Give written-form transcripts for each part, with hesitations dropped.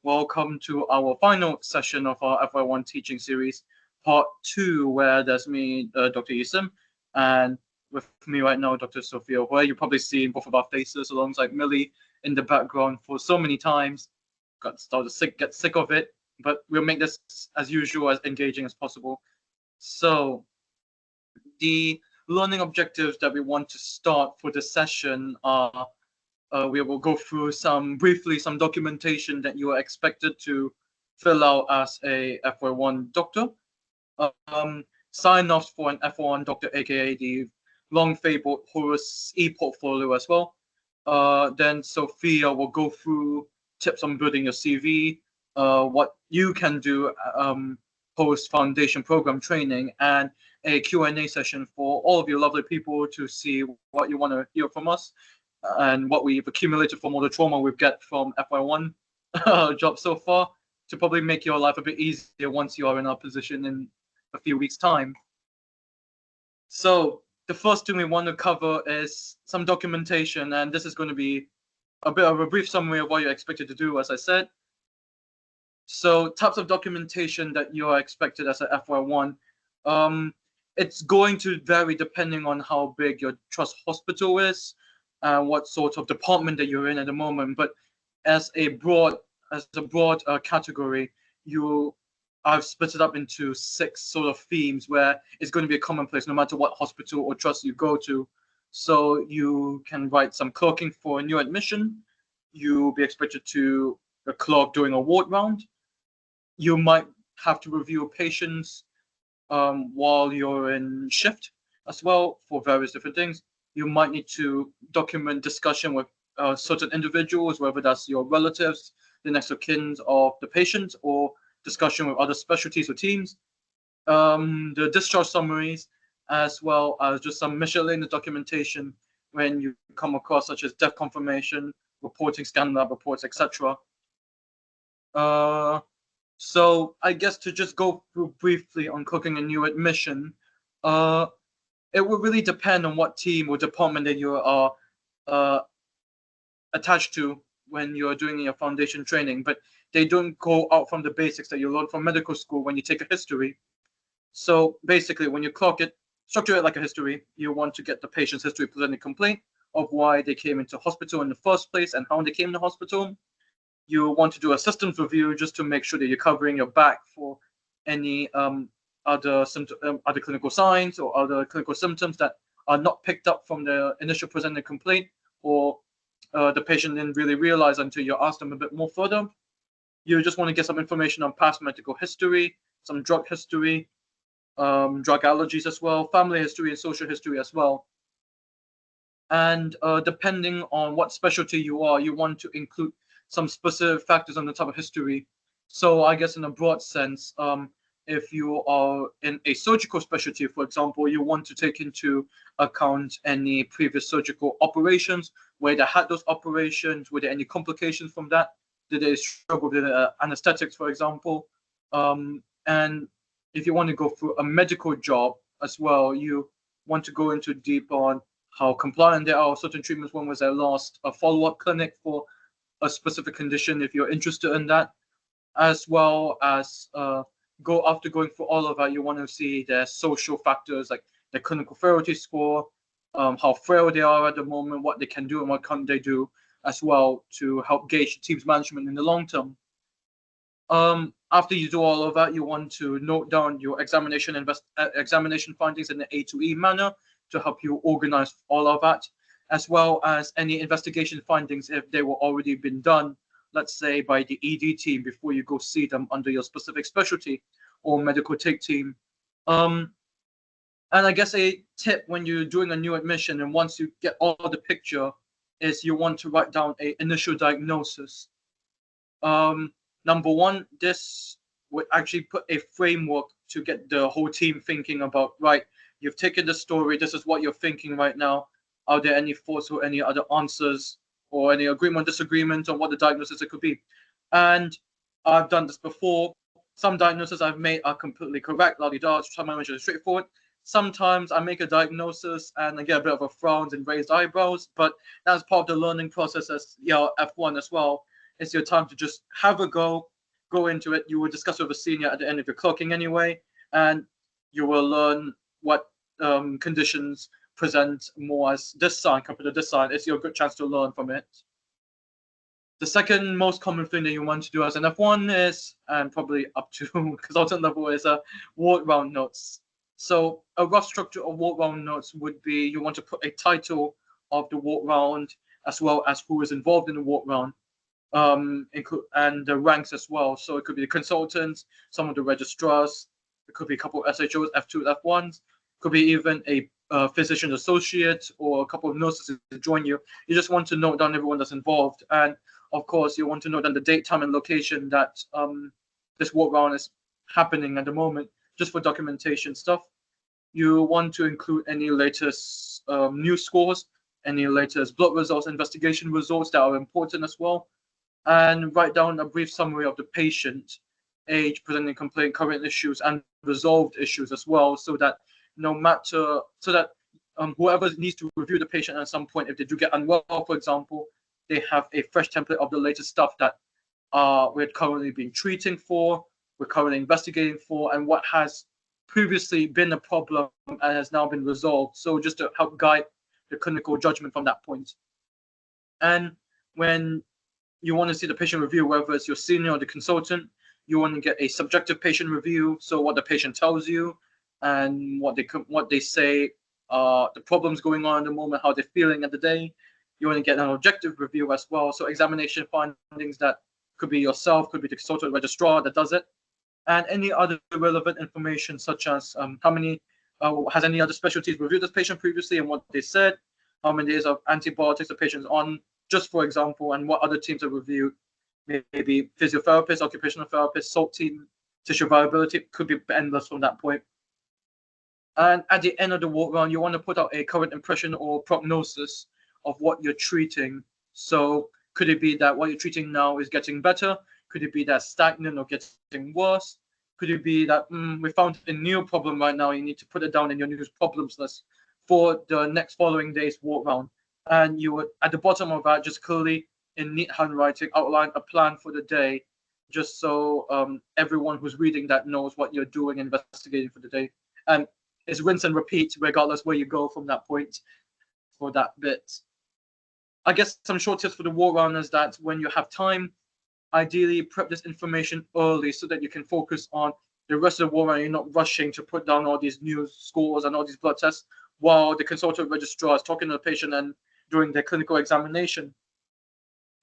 Welcome to our final session of our FY1 teaching series, part 2, where there's me, Dr. Yisim, and with me right now, Dr. Sophia, where you've probably seen both of our faces alongside Millie in the background for so many times. Get sick of it, but we'll make this, as usual, as engaging as possible. So, the learning objectives that we want to start for this session are we will go through briefly some documentation that you are expected to fill out as a FY1 doctor. Sign off for an FY1 doctor, aka the long fabled HORUS e-portfolio as well. Then Sophia will go through tips on building your CV, what you can do post foundation program training, and a Q&A session for all of you lovely people to see what you want to hear from us and what we've accumulated from all the trauma we've got from FY1 job so far to probably make your life a bit easier once you are in our position in a few weeks' time. So the first thing we want to cover is some documentation, and this is going to be a bit of a brief summary of what you're expected to do, as I said. So types of documentation that you are expected as a FY1. It's going to vary depending on how big your trust hospital is, what sort of department that you're in at the moment. But as a broad category, I've split it up into 6 sort of themes where it's going to be a commonplace no matter what hospital or trust you go to. So you can write some clerking for a new admission. You'll be expected to clerk during a ward round. You might have to review patients while you're in shift as well for various different things. You might need to document discussion with certain individuals, whether that's your relatives, the next of kin of the patient, or discussion with other specialties or teams. The discharge summaries, as well as just some miscellaneous documentation when you come across such as death confirmation, reporting scan lab reports, etc. So I guess to just go through briefly on cooking a new admission, it will really depend on what team or department that you are attached to when you're doing your foundation training, but they don't go out from the basics that you learn from medical school when you take a history. So basically, when you clock it, structure it like a history, you want to get the patient's history presented complaint of why they came into hospital in the first place and how they came to hospital. You want to do a systems review just to make sure that you're covering your back for any other clinical signs or other clinical symptoms that are not picked up from the initial presented complaint, or the patient didn't really realize until you ask them a bit more further. You just want to get some information on past medical history, some drug history, drug allergies as well, family history and social history as well. And depending on what specialty you are, you want to include some specific factors on the type of history. So I guess in a broad sense, if you are in a surgical specialty, for example, you want to take into account any previous surgical operations, where they had those operations, were there any complications from that? Did they struggle with anesthetics, for example? And if you want to go through a medical job as well, you want to go into deep on how compliant they are with certain treatments. When was their last follow-up clinic for a specific condition, if you're interested in that, as well as going through all of that, you want to see their social factors like their clinical frailty score, how frail they are at the moment, what they can do and what can't they do, as well, to help gauge the team's management in the long term. After you do all of that, you want to note down your examination findings in the A to E manner to help you organize all of that, as well as any investigation findings if they were already been done, let's say by the ED team before you go see them under your specific specialty or medical take team. And I guess a tip when you're doing a new admission and once you get all the picture is you want to write down an initial diagnosis. Number one, this would actually put a framework to get the whole team thinking about, right, you've taken the story, this is what you're thinking right now. Are there any thoughts or any other answers or any agreement, disagreement on what the diagnosis it could be? And I've done this before. Some diagnoses I've made are completely correct, la-di-da, some are straightforward. Sometimes I make a diagnosis and I get a bit of a frown and raised eyebrows, but that's part of the learning process as F1 as well. it's your time to just have a go into it. You will discuss with a senior at the end of your clocking anyway, and you will learn what conditions present more as this sign compared to this sign. It's your good chance to learn from it. The second most common thing that you want to do as an F1 is, and probably up to consultant level, is ward round notes. So a rough structure of ward round notes would be you want to put a title of the ward round as well as who is involved in the ward round, and the ranks as well. So it could be the consultants, some of the registrars, it could be a couple of SHOs, F2s, F1s, could be even a physician associate or a couple of nurses to join you. You just want to note down everyone that's involved, and of course you want to note down the date, time, and location that this walk round is happening at the moment, just for documentation stuff. You want to include any latest news scores, any latest blood results, investigation results that are important as well, and write down a brief summary of the patient, age, presenting complaint, current issues, and resolved issues as well, so that whoever needs to review the patient at some point, if they do get unwell, for example, they have a fresh template of the latest stuff that we're currently been treating for, we're currently investigating for, and what has previously been a problem and has now been resolved. So just to help guide the clinical judgment from that point. And when you want to see the patient review, whether it's your senior or the consultant, you want to get a subjective patient review, so what the patient tells you and what they say, the problems going on at the moment, how they're feeling at the day. You want to get an objective review as well, so examination findings that could be yourself, could be the consultant registrar that does it, and any other relevant information such as how many has any other specialties reviewed this patient previously and what they said, how many days of antibiotics the patient's on, just for example, and what other teams have reviewed, maybe physiotherapists, occupational therapists, SALT team, tissue viability, could be endless from that point. And at the end of the walk round, you want to put out a current impression or prognosis of what you're treating. So could it be that what you're treating now is getting better? Could it be that stagnant or getting worse? Could it be that we found a new problem right now, you need to put it down in your new problems list for the next following day's walk round? And you would, at the bottom of that, just clearly in neat handwriting, outline a plan for the day, just so everyone who's reading that knows what you're doing, investigating for the day. And it's rinse and repeat regardless where you go from that point for that bit. I guess some short tips for the walk round is that when you have time, ideally prep this information early so that you can focus on the rest of the walk round. You're not rushing to put down all these new scores and all these blood tests while the consultant registrar is talking to the patient and during their clinical examination.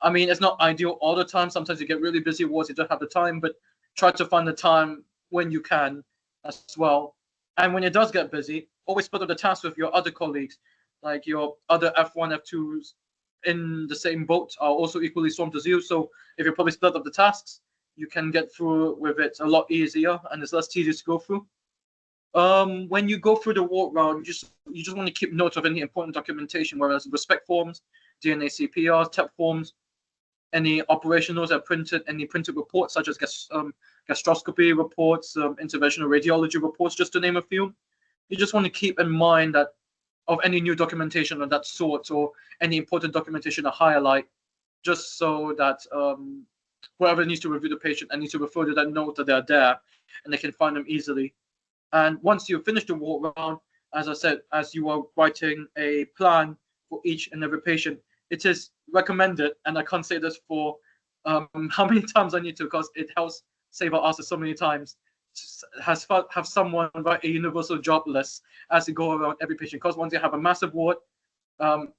I mean, it's not ideal all the time. Sometimes you get really busy wards, you don't have the time, but try to find the time when you can as well. And when it does get busy, always split up the tasks with your other colleagues, like your other F1, F2s in the same boat are also equally swamped as you. So if you probably split up the tasks, you can get through with it a lot easier and it's less tedious to go through. When you go through the walk round, you just want to keep note of any important documentation, whether it's respect forms, DNA CPR, TEP forms, any operationals that printed, any printed reports such as gastroscopy reports, interventional radiology reports, just to name a few. You just want to keep in mind that of any new documentation of that sort or any important documentation to highlight, just so that whoever needs to review the patient and needs to refer to that note that they're there and they can find them easily. And once you finish the walk round, as I said, as you are writing a plan for each and every patient, it is recommended, and I can't say this for how many times I need to, because it helps save our asses so many times, have someone write a universal job list as you go around every patient. Because once you have a massive ward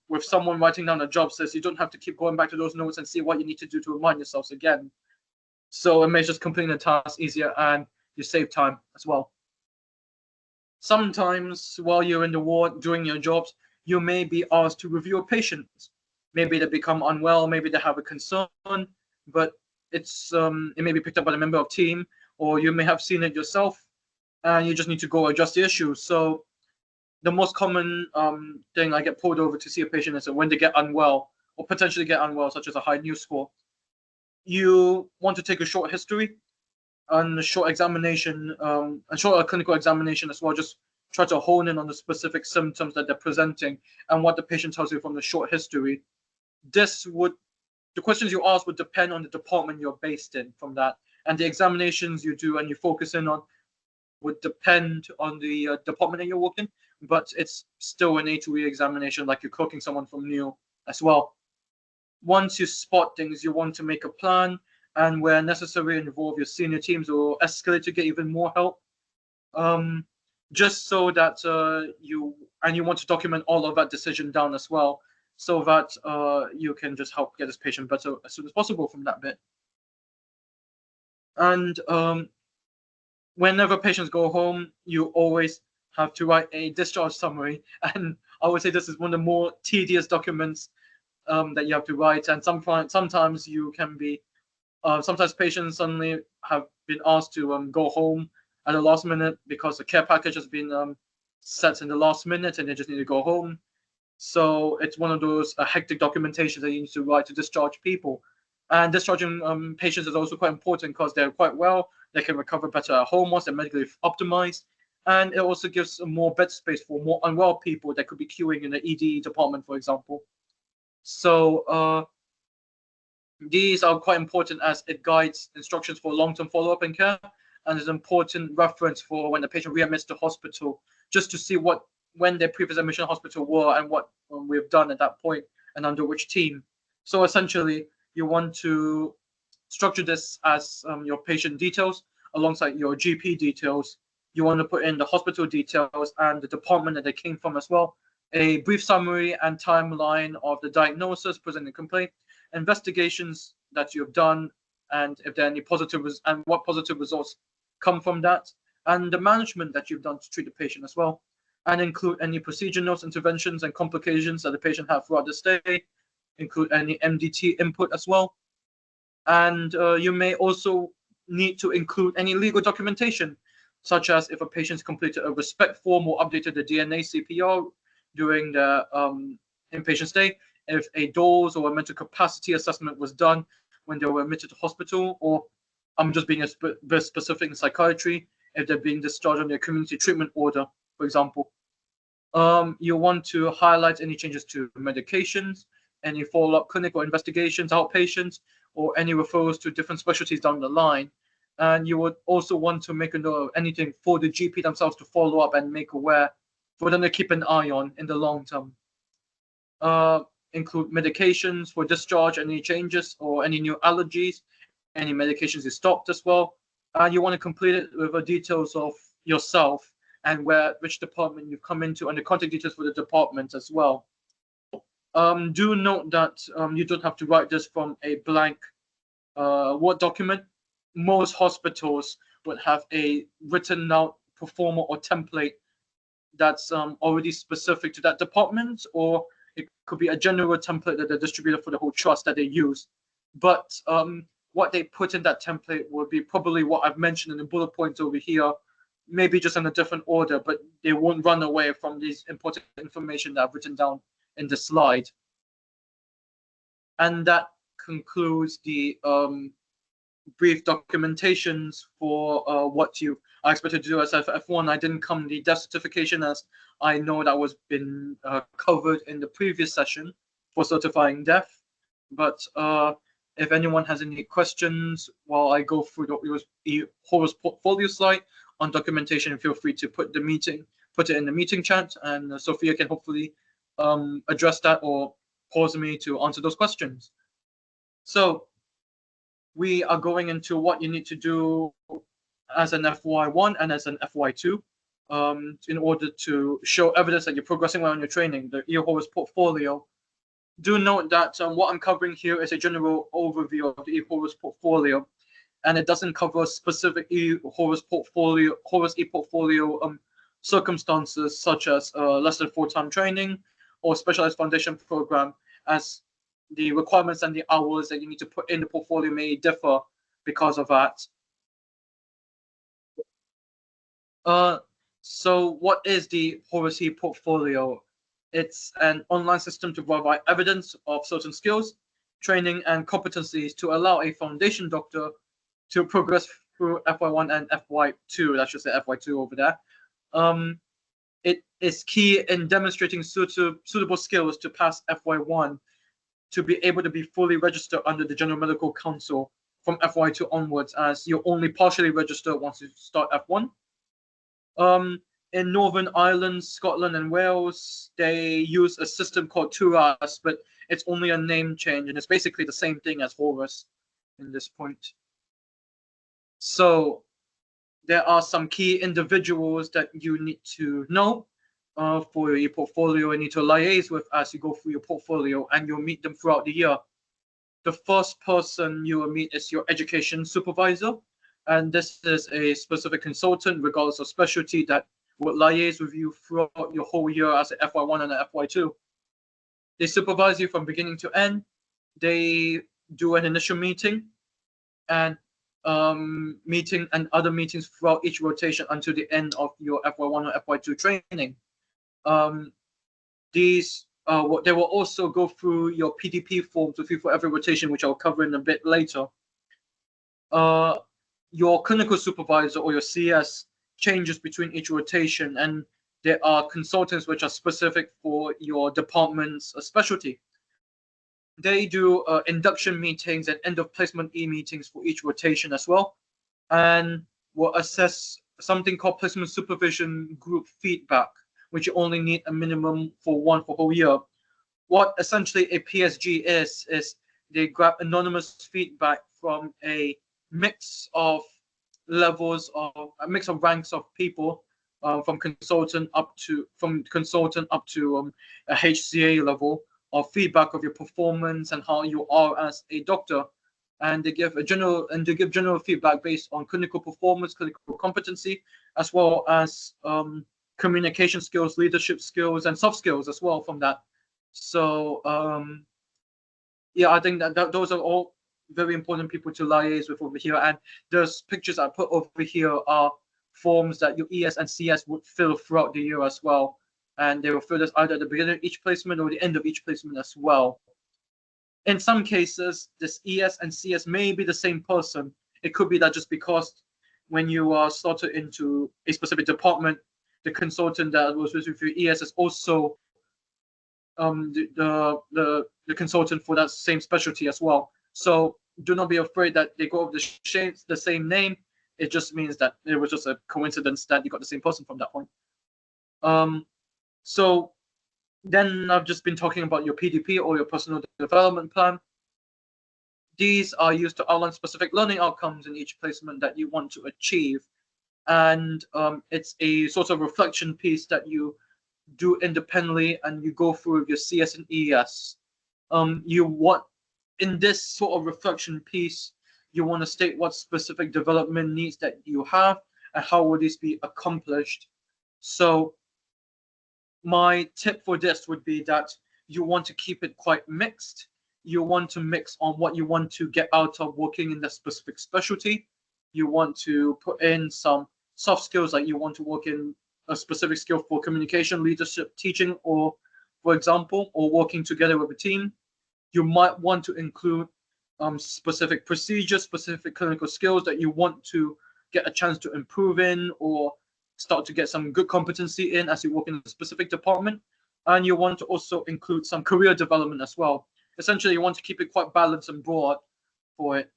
with someone writing down a job list, you don't have to keep going back to those notes and see what you need to do to remind yourselves again. So it makes just completing the task easier and you save time as well. Sometimes while you're in the ward doing your jobs, you may be asked to review a patient. Maybe they become unwell, maybe they have a concern, but it may be picked up by a member of team, or you may have seen it yourself and you just need to go adjust the issue. So the most common thing I get pulled over to see a patient is when they get unwell or potentially get unwell, such as a high news score. You want to take a short history and a short examination, a short clinical examination as well. Just try to hone in on the specific symptoms that they're presenting and what the patient tells you from the short history. This would the questions you ask would depend on the department you're based in from that, and the examinations you do and you focus in on would depend on the department that you're working. But it's still an A2E examination, like you're cooking someone from new as well. Once you spot things, you want to make a plan, and where necessary, involve your senior teams or escalate to get even more help. Just so that you want to document all of that decision down as well, so that you can just help get this patient better as soon as possible from that bit. And whenever patients go home, you always have to write a discharge summary, and I would say this is one of the more tedious documents that you have to write. And sometimes you can be sometimes patients suddenly have been asked to go home at the last minute because the care package has been set in the last minute and they just need to go home. So it's one of those hectic documentations that you need to write to discharge people. And discharging patients is also quite important because they're quite well, they can recover better at home once they're medically optimized. And it also gives more bed space for more unwell people that could be queuing in the ED department, for example. So these are quite important as it guides instructions for long-term follow-up and care, and is an important reference for when the patient readmits to hospital, just to see when their previous admission hospital were and what we've done at that point and under which team. So essentially, you want to structure this as your patient details alongside your GP details. You want to put in the hospital details and the department that they came from as well, a brief summary and timeline of the diagnosis, presenting complaint, investigations that you have done, and if there are any and what positive results come from that, and the management that you've done to treat the patient as well, and include any procedure notes, interventions, and complications that the patient have throughout the stay, include any MDT input as well. And you may also need to include any legal documentation, such as if a patient's completed a respect form or updated the DNA CPR during the inpatient stay, if a DOLS or a mental capacity assessment was done when they were admitted to hospital, or I'm just being a bit specific in psychiatry, if they're being discharged on their community treatment order, for example. You want to highlight any changes to medications, any follow-up clinical investigations, outpatients, or any referrals to different specialties down the line. And you would also want to make a note of anything for the GP themselves to follow up and make aware, for them to keep an eye on in the long term. Include medications for discharge, any changes or any new allergies, any medications you stopped as well. And you want to complete it with the details of yourself and which department you've come into, and the contact details for the department as well. Do note that you don't have to write this from a blank Word document. Most hospitals would have a written out performer or template that's already specific to that department, or it could be a general template that they distributed for the whole trust that they use. But what they put in that template will be probably what I've mentioned in the bullet points over here, maybe just in a different order, but they won't run away from these important information that I've written down in the slide. And that concludes the brief documentations for what you are expected to do as F1. I didn't come the death certification, as I know that was been covered in the previous session for certifying death. But if anyone has any questions while I go through the HORUS portfolio slide on documentation, feel free to put it in the meeting chat, and Sophia can hopefully address that or pause me to answer those questions. So we are going into what you need to do as an FY1 and as an FY2 in order to show evidence that you're progressing well on your training, the HORUS portfolio. Do note that what I'm covering here is a general overview of the HORUS portfolio, and it doesn't cover specific HORUS portfolio circumstances such as less than full-time training or specialized foundation program, as the requirements and the hours that you need to put in the portfolio may differ because of that. So what is the HORUS portfolio? It's an online system to provide evidence of certain skills, training, and competencies to allow a foundation doctor to progress through FY1 and FY2. That should say FY2 over there. It is key in demonstrating suitable skills to pass FY1. to be able to be fully registered under the General Medical Council from FY2 onwards, as you're only partially registered once you start F1. In Northern Ireland, Scotland, and Wales, they use a system called HORUS, but it's only a name change, and it's basically the same thing as HORUS in this point. So there are some key individuals that you need to know for your portfolio and need to liaise with as you go through your portfolio, and you'll meet them throughout the year. The first person you will meet is your education supervisor, and this is a specific consultant, regardless of specialty, that will liaise with you throughout your whole year as an FY1 and an FY2. They supervise you from beginning to end. They do an initial meeting and other meetings throughout each rotation until the end of your FY1 or FY2 training. They will also go through your PDP forms with you for every rotation, which I'll cover in a bit later. Your clinical supervisor or your CS changes between each rotation, and there are consultants which are specific for your department's specialty. They do induction meetings and end of placement meetings for each rotation as well, and will assess something called placement supervision group feedback, which you only need a minimum for one for whole year. What essentially a PSG is they grab anonymous feedback from a mix of levels of a mix of ranks of people, from consultant up to a HCA level, of feedback of your performance and how you are as a doctor, and they give general feedback based on clinical performance, clinical competency, as well as communication skills, leadership skills, and soft skills as well from that. So yeah, I think that those are all very important people to liaise with over here. And those pictures I put over here are forms that your ES and CS would fill throughout the year as well. And they will fill this either at the beginning of each placement or the end of each placement as well. In some cases, this ES and CS may be the same person. It could be that just because when you are slotted into a specific department, the consultant that was with your ES is also the consultant for that same specialty as well. So do not be afraid that they go over the same name. It just means that it was just a coincidence that you got the same person from that point. So then I've just been talking about your PDP or your personal development plan. These are used to outline specific learning outcomes in each placement that you want to achieve. And it's a sort of reflection piece that you do independently and you go through with your CS and ES. In this sort of reflection piece, you want to state what specific development needs that you have and how will these be accomplished. So my tip for this would be that you want to keep it quite mixed. You want to mix on what you want to get out of working in the specific specialty. You want to put in some soft skills, like you want to work in a specific skill for communication, leadership, teaching, or for example, or working together with a team. You might want to include specific procedures, specific clinical skills that you want to get a chance to improve in or start to get some good competency in as you work in a specific department. And you want to also include some career development as well. Essentially, you want to keep it quite balanced and broad for it.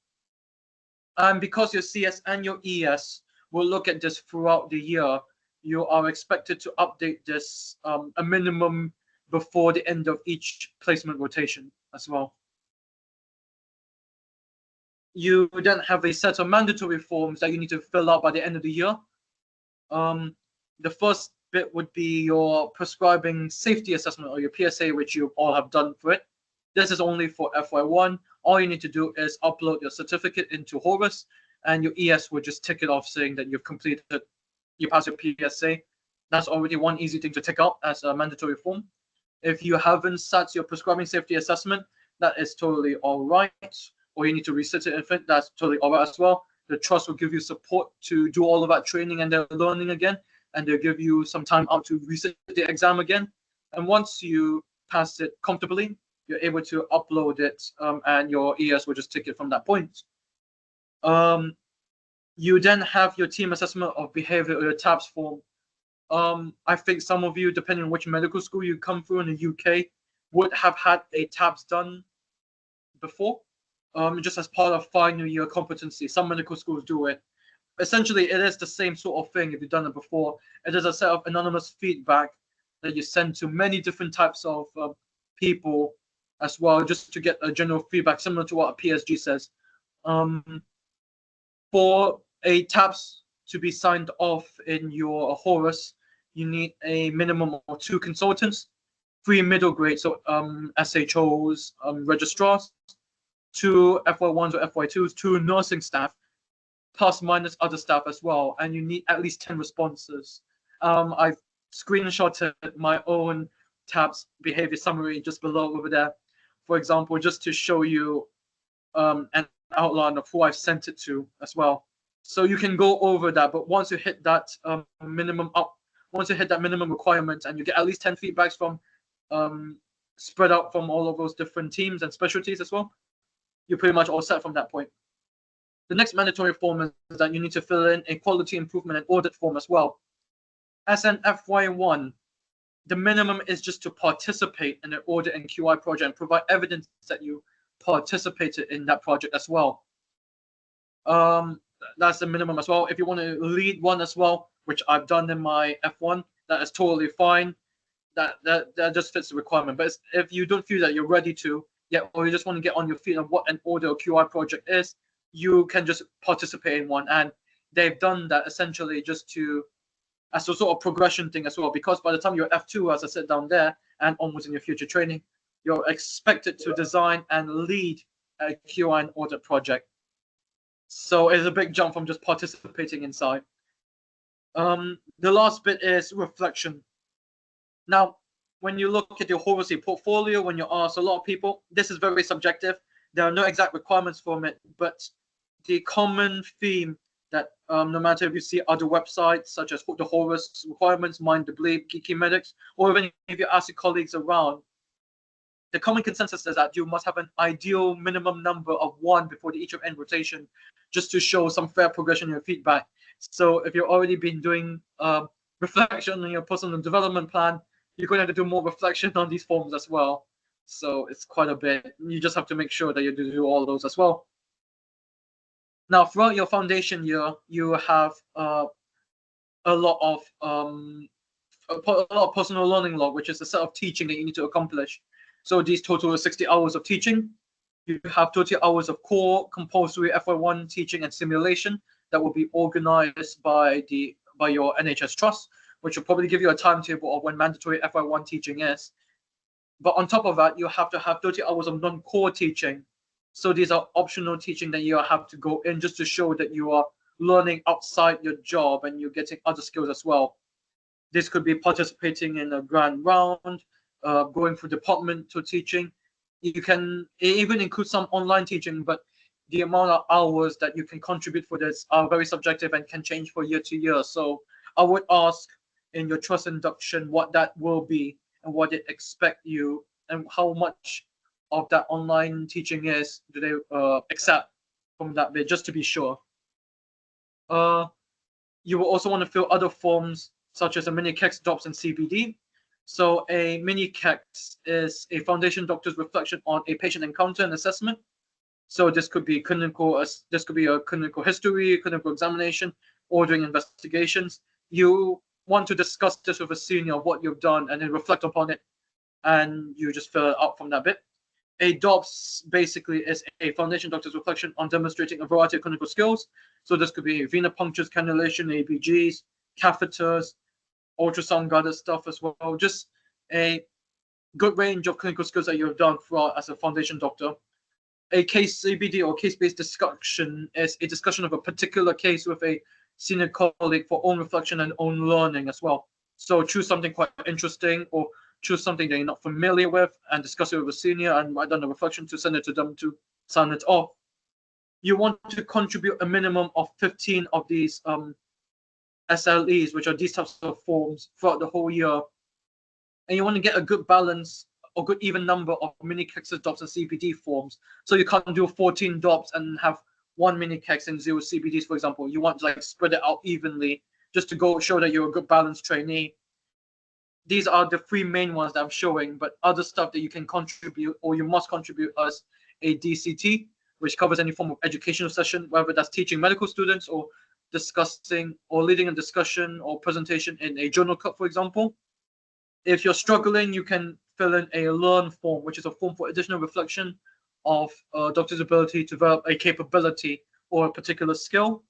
And because your CS and your ES will look at this throughout the year, you are expected to update this a minimum before the end of each placement rotation as well. You then have a set of mandatory forms that you need to fill out by the end of the year. The first bit would be your prescribing safety assessment, or your PSA, which you all have done for it. This is only for FY1. All you need to do is upload your certificate into HORUS, and your ES will just tick it off saying that you've completed, you passed your PSA. That's already one easy thing to tick out as a mandatory form. If you haven't sat your prescribing safety assessment, that is totally all right. Or you need to resit it, if that's totally all right as well. The trust will give you support to do all of that training and their learning again, and they'll give you some time out to resit the exam again. And once you pass it comfortably, you're able to upload it, and your ES will just take it from that point. You then have your team assessment of behavior, or your TABS form. I think some of you, depending on which medical school you come through in the UK, would have had a TABS done before, just as part of final year competency. Some medical schools do it. Essentially, it is the same sort of thing if you've done it before. It is a set of anonymous feedback that you send to many different types of people as well, just to get a general feedback, similar to what a PSG says. For a TAPS to be signed off in your HORUS, you need a minimum of 2 consultants, 3 middle grades, so SHOs, registrars, 2 FY1s or FY2s, 2 nursing staff, plus minus other staff as well, and you need at least 10 responses. I've screenshotted my own TAPS behavior summary just below over there, for example, just to show you an outline of who I've sent it to as well. So you can go over that, but once you hit that minimum requirement and you get at least 10 feedbacks from spread out from all of those different teams and specialties as well, you're pretty much all set from that point. The next mandatory form is that you need to fill in a quality improvement and audit form as well. As an FY1, the minimum is just to participate in an audit and QI project and provide evidence that you participated in that project as well. That's the minimum as well. If you want to lead one as well, which I've done in my F1, that is totally fine. That just fits the requirement. But if you don't feel that you're ready to yet, or you just want to get on your feet on what an audit or QI project is, you can just participate in one. And they've done that essentially just to, as a sort of progression thing as well, because by the time you're F2, as I said down there, and onwards in your future training, you're expected to design and lead a QI and audit project. So it's a big jump from just participating inside. The last bit is reflection. Now, when you look at your HORUS portfolio, when you ask a lot of people, this is very subjective. There are no exact requirements from it, but the common theme that no matter if you see other websites such as the HORUS requirements, Mind the Bleep, Geeky Medics, or even if you ask your colleagues around, the common consensus is that you must have an ideal minimum number of 1 before the each of end rotation, just to show some fair progression in your feedback. So if you've already been doing reflection on your personal development plan, you're going to have to do more reflection on these forms as well. So it's quite a bit. You just have to make sure that you do all those as well. Now, throughout your foundation year, you have a lot of personal learning log, which is a set of teaching that you need to accomplish. So these total 60 hours of teaching. You have 30 hours of core compulsory FY1 teaching and simulation that will be organized by your NHS trust, which will probably give you a timetable of when mandatory FY1 teaching is. But on top of that, you have to have 30 hours of non-core teaching. So these are optional teaching that you have to go in just to show that you are learning outside your job and you're getting other skills as well. This could be participating in a grand round, going through departmental teaching. You can even include some online teaching, but the amount of hours that you can contribute for this are very subjective and can change from year to year. So I would ask in your trust induction what that will be and what they expect you and how much of that online teaching is do they accept from that bit, just to be sure. You will also want to fill other forms such as a mini KEX, DOPS, and CBD. So a mini KEX is a foundation doctor's reflection on a patient encounter and assessment. So this could be clinical, this could be a clinical history, clinical examination, ordering investigations. You want to discuss this with a senior, what you've done, and then reflect upon it, and you just fill it out from that bit. A DOPS basically is a foundation doctor's reflection on demonstrating a variety of clinical skills. So this could be venipunctures, cannulation, ABGs, catheters, ultrasound guided stuff as well. Just a good range of clinical skills that you've done throughout as a foundation doctor. A case CBD or case-based discussion is a discussion of a particular case with a senior colleague for own reflection and own learning as well. So choose something quite interesting or choose something that you're not familiar with and discuss it with a senior and write down a reflection to send it to them to sign it off. You want to contribute a minimum of 15 of these SLEs, which are these types of forms throughout the whole year. And you want to get a good balance or good even number of mini KEXs, DOPS, and CBD forms. So you can't do 14 DOPS and have 1 mini KEX and 0 CBDs, for example. You want to like spread it out evenly just to go show that you're a good balanced trainee. These are the 3 main ones that I'm showing, but other stuff that you can contribute or you must contribute as a DCT, which covers any form of educational session, whether that's teaching medical students or discussing or leading a discussion or presentation in a journal club, for example. If you're struggling, you can fill in a learn form, which is a form for additional reflection of a doctor's ability to develop a capability or a particular skill.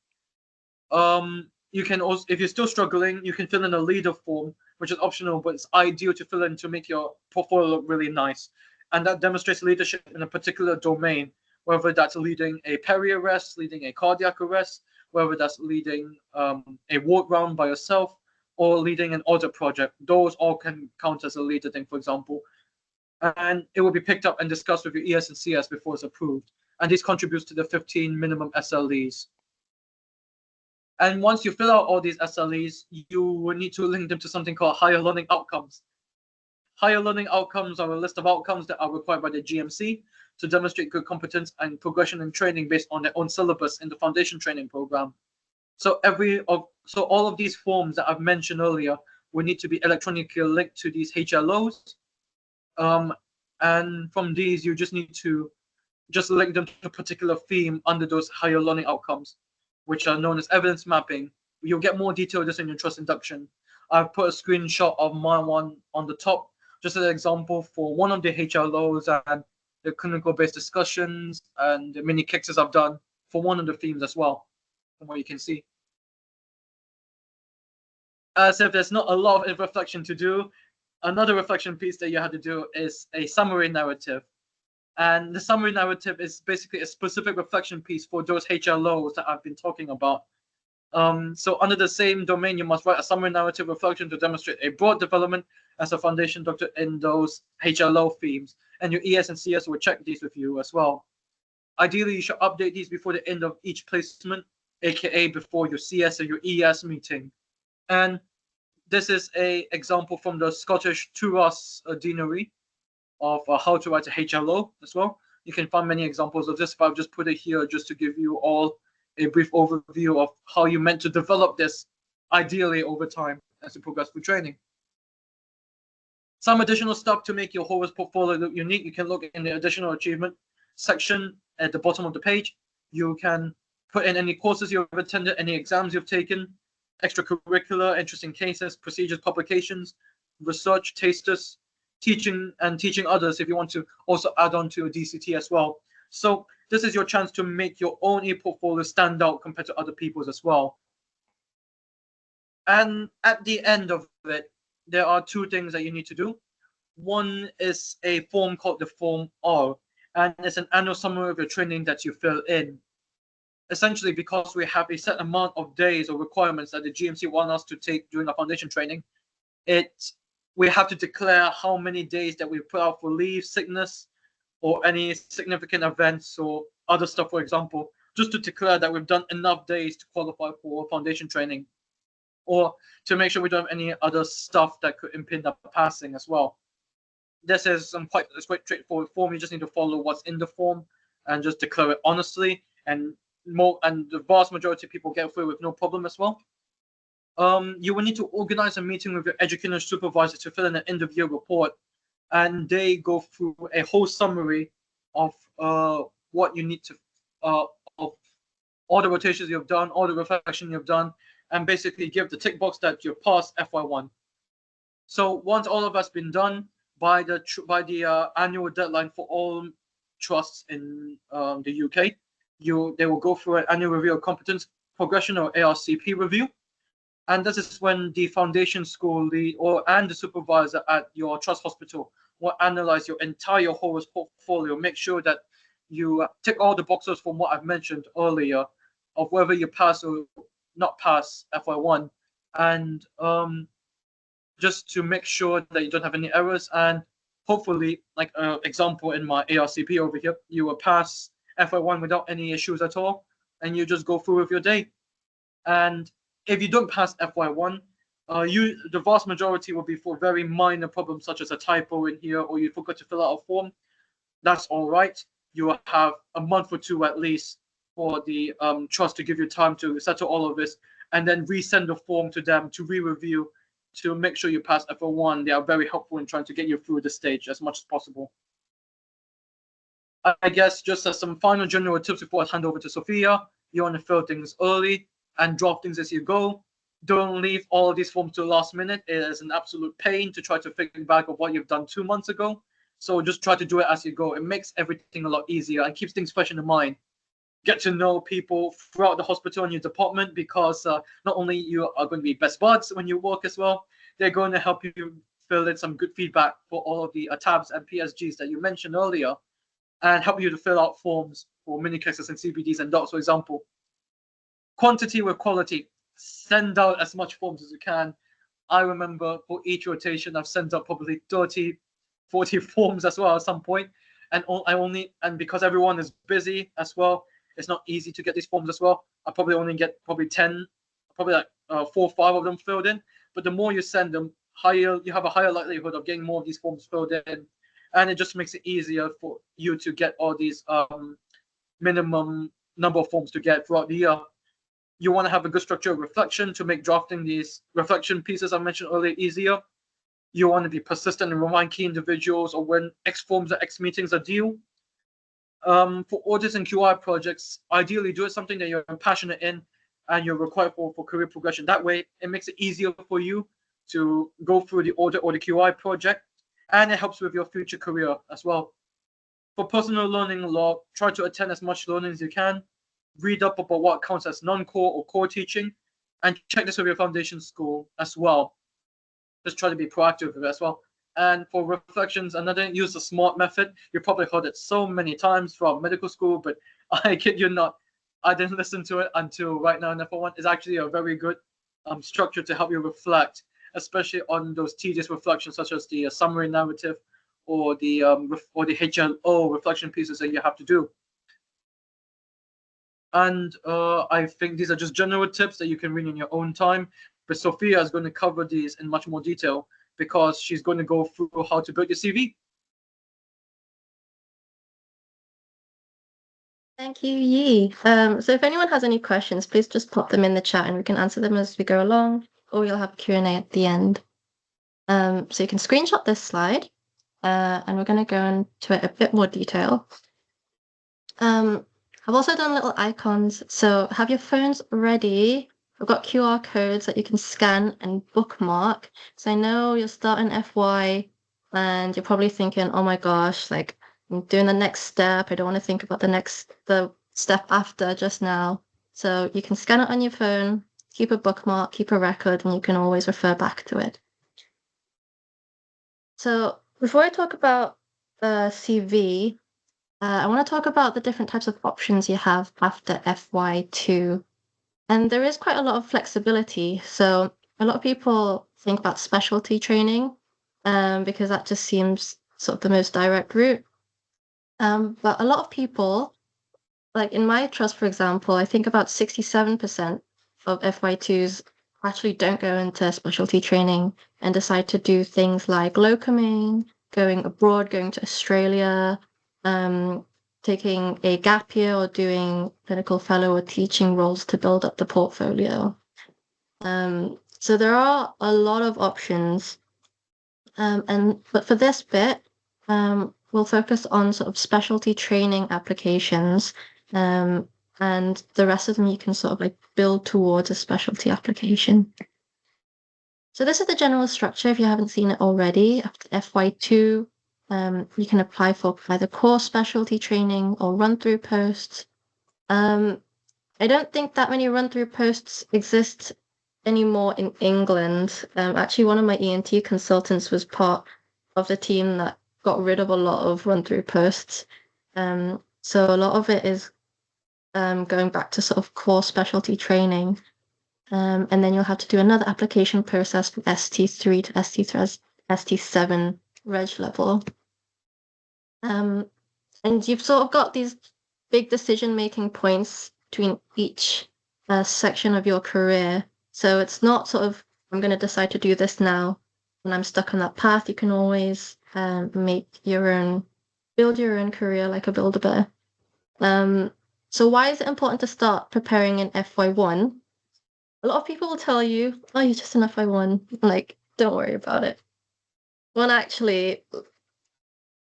You can also, if you're still struggling, you can fill in a leader form, which is optional, but it's ideal to fill in to make your portfolio look really nice. And that demonstrates leadership in a particular domain, whether that's leading a peri-arrest, leading a cardiac arrest, whether that's leading a ward round by yourself, or leading an audit project. Those all can count as a leader thing, for example. And it will be picked up and discussed with your ES and CS before it's approved. And this contributes to the 15 minimum SLEs. And once you fill out all these SLEs, you will need to link them to something called higher learning outcomes. Higher learning outcomes are a list of outcomes that are required by the GMC to demonstrate good competence and progression in training based on their own syllabus in the foundation training program. So all of these forms that I've mentioned earlier will need to be electronically linked to these HLOs. And from these, you just need to just link them to a particular theme under those higher learning outcomes, which are known as evidence mapping. You'll get more detail of this in your trust induction. I've put a screenshot of my one on the top, just as an example for one of the HLOs and the clinical-based discussions and the mini kicks I've done for one of the themes as well, from what you can see. As if there's not a lot of reflection to do, another reflection piece that you have to do is a summary narrative. And the summary narrative is basically a specific reflection piece for those HLOs that I've been talking about. So under the same domain, you must write a summary narrative reflection to demonstrate a broad development as a foundation doctor in those HLO themes. And your ES and CS will check these with you as well. Ideally, you should update these before the end of each placement, aka before your CS or your ES meeting. And this is an example from the Scottish HORUS Deanery of how to write a HLO as well. You can find many examples of this, but I've just put it here just to give you all a brief overview of how you meant to develop this ideally over time as you progress through training. Some additional stuff to make your HORUS portfolio look unique. You can look in the additional achievement section at the bottom of the page. You can put in any courses you've attended, any exams you've taken, extracurricular, interesting cases, procedures, publications, research, tasters, teaching others if you want to also add on to a DCT as well. So this is your chance to make your own e-portfolio stand out compared to other people's as well. And at the end of it, there are two things that you need to do. One is a form called the Form R, and it's an annual summary of your training that you fill in. Essentially, because we have a set amount of days or requirements that the GMC want us to take during our foundation training, we have to declare how many days that we put out for leave, sickness, or any significant events or other stuff, for example, just to declare that we've done enough days to qualify for foundation training, or to make sure we don't have any other stuff that could impede our passing as well. This is quite straightforward form. You just need to follow what's in the form and just declare it honestly, and the vast majority of people get through with no problem as well. You will need to organize a meeting with your educational supervisor to fill in an end-of-year report, and they go through a whole summary of what you need to, of all the rotations you've done, all the reflection you've done, and basically give the tick box that you've passed FY1. So once all of that's been done by the annual deadline for all trusts in the UK, they will go through an annual review of competence progression or ARCP review. And this is when the foundation school lead and the supervisor at your trust hospital will analyze your entire HORUS portfolio, make sure that you tick all the boxes from what I've mentioned earlier of whether you pass or not pass FY1, and just to make sure that you don't have any errors. And hopefully, like an example in my ARCP over here, you will pass FY1 without any issues at all, and you just go through with your day. And if you don't pass FY1, the vast majority will be for very minor problems such as a typo in here, or you forgot to fill out a form. That's all right. You will have a month or two at least for the trust to give you time to settle all of this, and then resend the form to them to re-review to make sure you pass FY1. They are very helpful in trying to get you through the stage as much as possible. I guess just as some final general tips before I hand over to Sophia, you want to fill things early and drop things as you go. Don't leave all of these forms to the last minute. It is an absolute pain to try to think back of what you've done 2 months ago. So just try to do it as you go. It makes everything a lot easier and keeps things fresh in the mind. Get to know people throughout the hospital and your department, because not only you are going to be best buds when you work as well, they're going to help you fill in some good feedback for all of the tabs and PSGs that you mentioned earlier, and help you to fill out forms for mini cases and CBDs and docs, for example. Quantity with quality. Send out as much forms as you can. I remember for each rotation, I've sent out probably 30, 40 forms as well at some point. And because everyone is busy as well, it's not easy to get these forms as well. I probably only get 10, probably like 4 or 5 of them filled in. But the more you send them, you have a higher likelihood of getting more of these forms filled in. And it just makes it easier for you to get all these minimum number of forms to get throughout the year. You want to have a good structure of reflection to make drafting these reflection pieces I mentioned earlier easier. You want to be persistent and remind key individuals or when X forms or X meetings are due. For audits and QI projects, ideally do it something that you're passionate in and you're required for career progression. That way, it makes it easier for you to go through the audit or the QI project, and it helps with your future career as well. For personal learning law, try to attend as much learning as you can. Read up about what counts as non-core or core teaching, and check this with your foundation school as well. Just try to be proactive with it as well. And for reflections, another, use the SMART method. You probably heard it so many times from medical school, but I kid you not, I didn't listen to it until right now in FY1. It's actually a very good structure to help you reflect, especially on those tedious reflections such as the summary narrative or the HLO reflection pieces that you have to do. And I think these are just general tips that you can read in your own time. But Sophia is going to cover these in much more detail because she's going to go through how to build your CV. Thank you, Yi. So if anyone has any questions, please just pop them in the chat and we can answer them as we go along, or we'll have a Q&A at the end. So you can screenshot this slide, and we're going to go into it a bit more detail. I've also done little icons, so have your phones ready. I've got QR codes that you can scan and bookmark. So I know you're starting FY and you're probably thinking, oh my gosh, like I'm doing the next step. I don't want to think about the step after just now. So you can scan it on your phone, keep a bookmark, keep a record, and you can always refer back to it. So before I talk about the CV, I want to talk about the different types of options you have after FY2. And there is quite a lot of flexibility. So a lot of people think about specialty training because that just seems sort of the most direct route. But a lot of people, like in my trust, for example, I think about 67% of FY2s actually don't go into specialty training and decide to do things like locuming, going abroad, going to Australia, taking a gap year or doing clinical fellow or teaching roles to build up the portfolio. So there are a lot of options. But for this bit, we'll focus on sort of specialty training applications, and the rest of them you can sort of like build towards a specialty application. So this is the general structure if you haven't seen it already. After FY2, you can apply for either core specialty training or run-through posts. I don't think that many run-through posts exist anymore in England. Actually, one of my ENT consultants was part of the team that got rid of a lot of run-through posts. So a lot of it is going back to sort of core specialty training. And then you'll have to do another application process from ST3 to ST7 reg level. And you've sort of got these big decision-making points between each section of your career. So it's not sort of, I'm going to decide to do this now and I'm stuck on that path. You can always build your own career like a Build-A-Bear. So why is it important to start preparing in FY1? A lot of people will tell you, oh, you're just in FY1. Like, don't worry about it. Well, actually,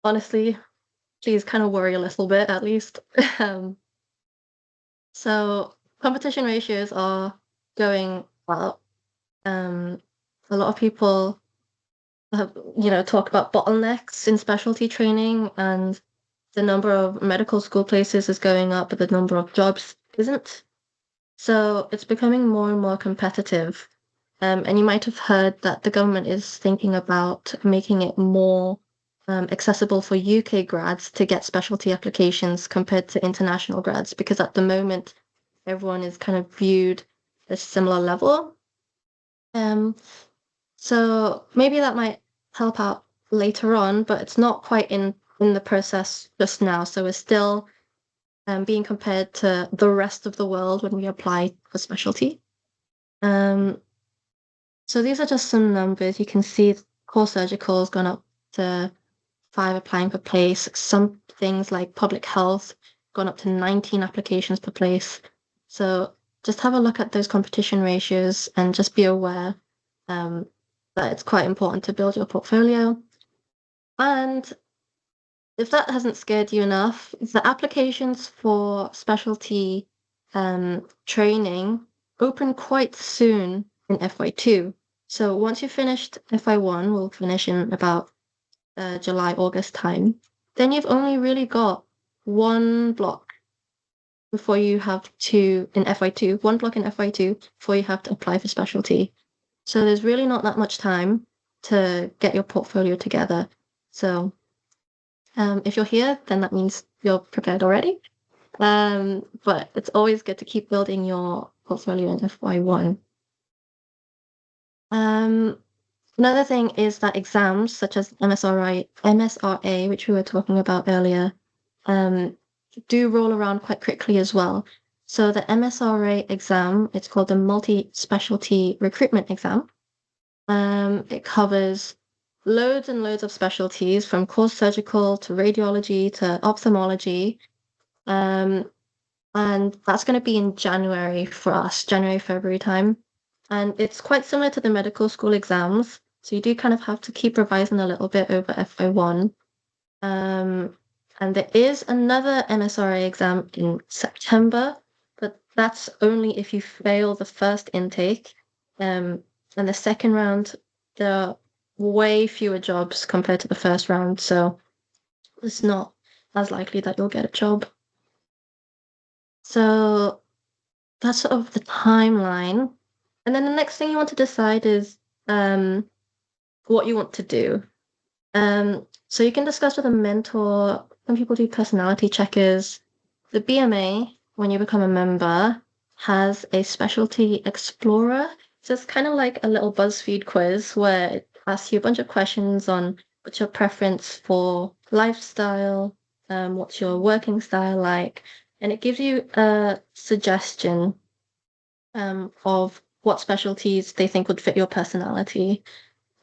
honestly, please kind of worry a little bit at least. So competition ratios are going up. A lot of people have, talk about bottlenecks in specialty training, and the number of medical school places is going up, but the number of jobs isn't. So it's becoming more and more competitive. And you might have heard that the government is thinking about making it more accessible for UK grads to get specialty applications compared to international grads, because at the moment, everyone is kind of viewed at a similar level. Um, so maybe that might help out later on, but it's not quite in the process just now. So we're still being compared to the rest of the world when we apply for specialty. So these are just some numbers. You can see core surgical has gone up to 5 applying per place. Some things like public health gone up to 19 applications per place. So just have a look at those competition ratios and just be aware that it's quite important to build your portfolio. And if that hasn't scared you enough, the applications for specialty training open quite soon in FY2. So once you've finished FY1, we'll finish in about July, August time, then you've only really got one block before you have to, in FY2, one block in FY2 before you have to apply for specialty. So there's really not that much time to get your portfolio together. So if you're here, then that means you're prepared already. But it's always good to keep building your portfolio in FY1. Another thing is that exams such as MSRA, which we were talking about earlier, do roll around quite quickly as well. So the MSRA exam, it's called the multi-specialty recruitment exam. It covers loads and loads of specialties from core surgical to radiology to ophthalmology. And that's going to be in January for us, January, February time. And it's quite similar to the medical school exams. So you do kind of have to keep revising a little bit over FY1. And there is another MSRA exam in September, but that's only if you fail the first intake. And the second round, there are way fewer jobs compared to the first round. So it's not as likely that you'll get a job. So that's sort of the timeline. And then the next thing you want to decide is what you want to do. So you can discuss with a mentor. Some people do personality checkers. The BMA, when you become a member, has a specialty explorer. So it's kind of like a little BuzzFeed quiz where it asks you a bunch of questions on what's your preference for lifestyle, what's your working style like, and it gives you a suggestion of what specialties they think would fit your personality.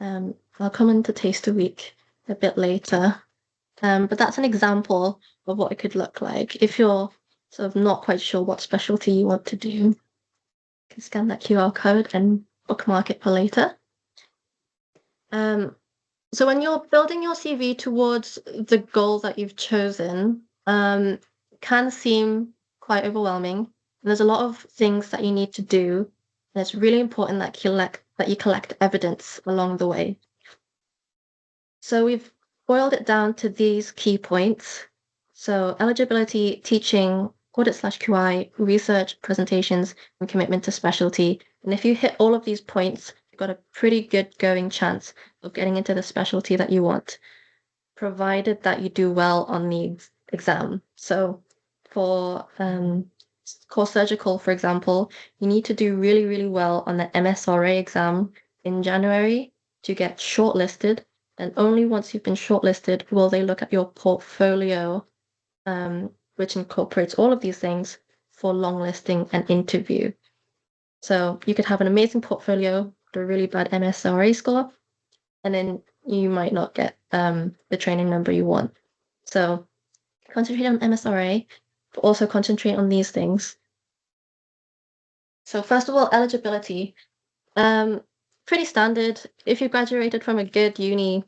I'll come into Taster Week a bit later. But that's an example of what it could look like. If you're sort of not quite sure what specialty you want to do, you can scan that QR code and bookmark it for later. So when you're building your CV towards the goal that you've chosen, it can seem quite overwhelming. There's a lot of things that you need to do, and it's really important that you collect evidence along the way. So we've boiled it down to these key points. So eligibility, teaching, audit/QI, research, presentations, and commitment to specialty. And if you hit all of these points, you've got a pretty good going chance of getting into the specialty that you want, provided that you do well on the exam. So for core surgical, for example, you need to do really, really well on the MSRA exam in January to get shortlisted. And only once you've been shortlisted will they look at your portfolio, which incorporates all of these things for longlisting and interview. So you could have an amazing portfolio with a really bad MSRA score, and then you might not get the training number you want. So concentrate on MSRA, but also concentrate on these things. So first of all, eligibility. Pretty standard. If you graduated from a good uni,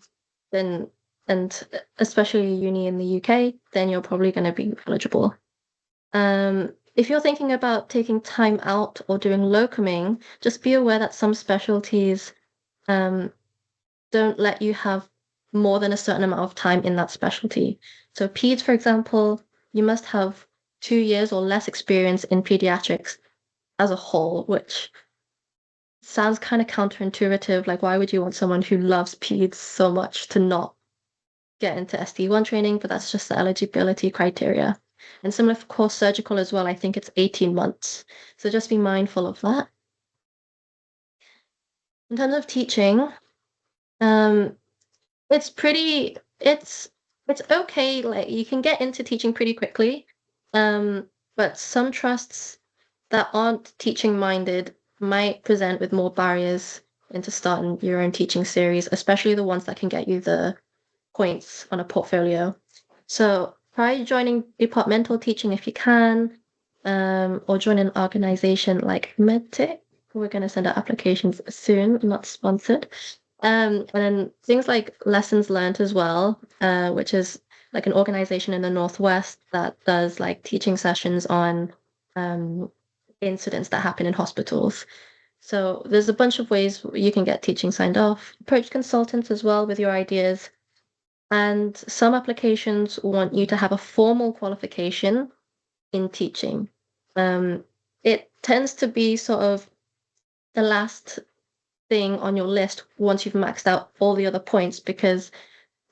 then and especially uni in the UK, then you're probably going to be eligible. If you're thinking about taking time out or doing locuming, just be aware that some specialties don't let you have more than a certain amount of time in that specialty. So peds, for example, you must have 2 years or less experience in pediatrics as a whole, which sounds kind of counterintuitive. Like, why would you want someone who loves peds so much to not get into SD1 training? But that's just the eligibility criteria. And similar for core surgical as well, I think it's 18 months. So just be mindful of that. In terms of teaching, it's pretty, it's okay. Like, you can get into teaching pretty quickly. But some trusts that aren't teaching minded might present with more barriers into starting your own teaching series, especially the ones that can get you the points on a portfolio. So try joining departmental teaching if you can, or join an organization like MedTic. We're going to send out applications soon, not sponsored. And then things like Lessons Learned as well, which is like an organization in the Northwest that does like teaching sessions on incidents that happen in hospitals. So there's a bunch of ways you can get teaching signed off. Approach consultants as well with your ideas. And some applications want you to have a formal qualification in teaching. It tends to be sort of the last thing on your list once you've maxed out all the other points, because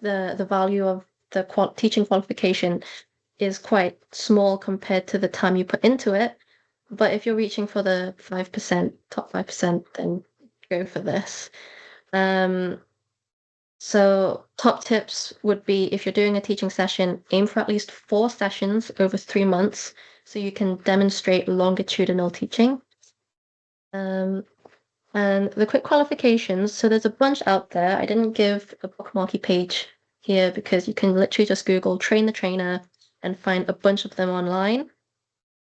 the value of the teaching qualification is quite small compared to the time you put into it. But if you're reaching for the 5%, top 5%, then go for this. So top tips would be, if you're doing a teaching session, aim for at least 4 sessions over 3 months so you can demonstrate longitudinal teaching. And the quick qualifications, so there's a bunch out there. I didn't give a bookmarky page here because you can literally just Google train the trainer and find a bunch of them online.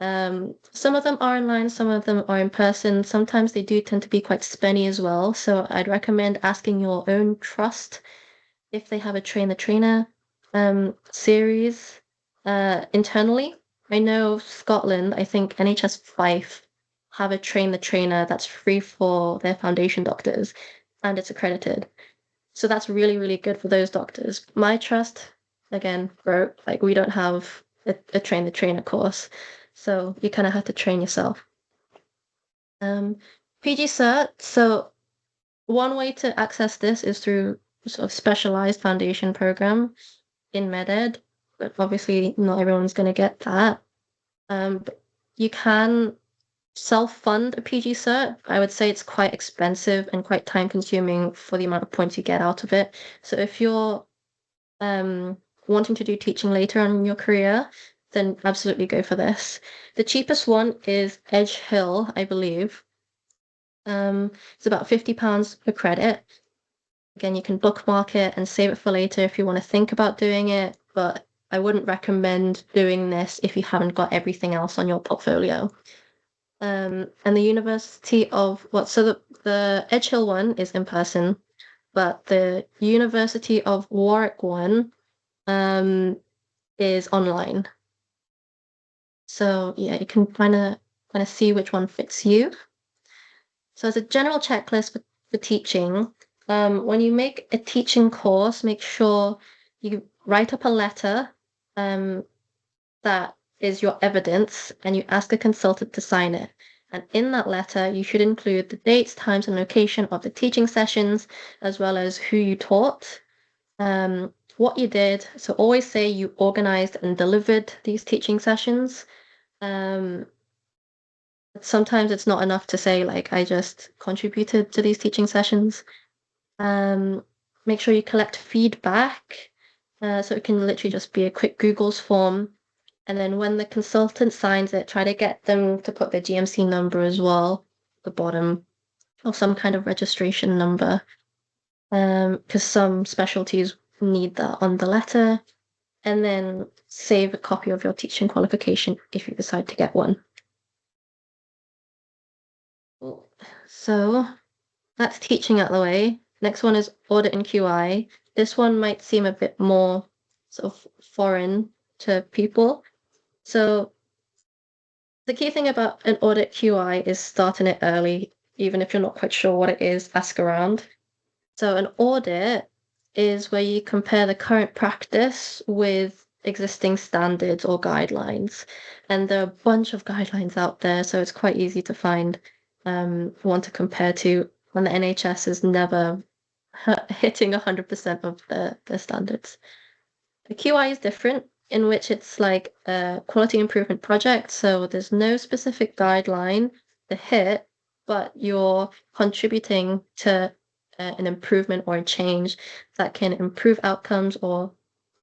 Some of them are online, some of them are in person. Sometimes they do tend to be quite spenny as well. So I'd recommend asking your own trust if they have a train the trainer series internally. I know Scotland, I think NHS Fife have a train the trainer that's free for their foundation doctors, and it's accredited. So that's really, really good for those doctors. My trust, again, broke. Like, we don't have a train the trainer course. So you kind of have to train yourself. PG Cert. So one way to access this is through sort of specialized foundation program in MedEd, but obviously not everyone's going to get that. But you can self-fund a PG Cert. I would say it's quite expensive and quite time-consuming for the amount of points you get out of it. So if you're wanting to do teaching later on in your career, then absolutely go for this. The cheapest one is Edge Hill, I believe. It's about £50 per credit. Again, you can bookmark it and save it for later if you want to think about doing it, but I wouldn't recommend doing this if you haven't got everything else on your portfolio. And the University of the Edge Hill one is in person, but the University of Warwick one is online. So yeah, you can kind of see which one fits you. So as a general checklist for teaching, when you make a teaching course, make sure you write up a letter that is your evidence, and you ask a consultant to sign it. And in that letter, you should include the dates, times, and location of the teaching sessions, as well as who you taught, what you did. So always say you organized and delivered these teaching sessions. Sometimes it's not enough to say, like, I just contributed to these teaching sessions. Make sure you collect feedback. So it can literally just be a quick Google's form. And then when the consultant signs it, try to get them to put their GMC number as well at the bottom, or some kind of registration number. Because some specialties need that on the letter. And then save a copy of your teaching qualification if you decide to get one. So that's teaching out the way. Next one is audit and QI. This one might seem a bit more sort of foreign to people. So the key thing about an audit QI is starting it early, even if you're not quite sure what it is, ask around. So an audit is where you compare the current practice with existing standards or guidelines. And there are a bunch of guidelines out there, so it's quite easy to find one to compare to when the NHS is never hitting 100% of the standards. The QI is different, in which it's like a quality improvement project. So there's no specific guideline to hit, but you're contributing to an improvement or a change that can improve outcomes, or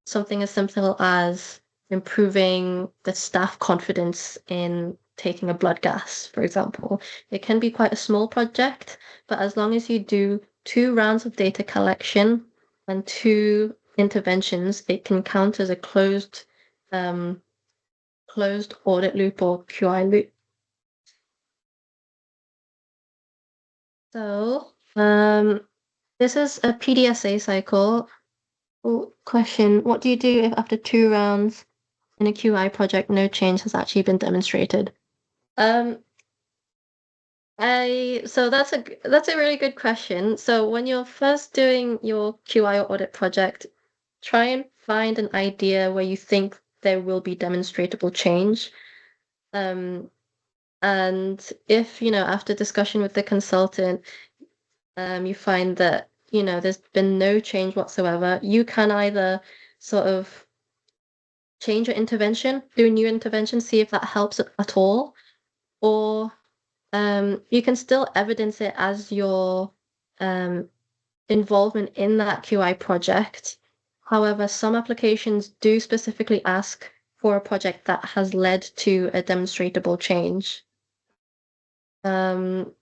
something as simple as improving the staff confidence in taking a blood gas, for example. It can be quite a small project, but as long as you do 2 rounds of data collection and 2 interventions, it can count as a closed audit loop or QI loop. So this is a PDSA cycle. Question: what do you do if after 2 rounds in a QI project no change has actually been demonstrated? So that's a really good question. So when you're first doing your QI or audit project, try and find an idea where you think there will be demonstrable change. And if, after discussion with the consultant, you find that, there's been no change whatsoever, you can either sort of change your intervention, do a new intervention, see if that helps at all, or you can still evidence it as your involvement in that QI project. However, some applications do specifically ask for a project that has led to a demonstrable change. So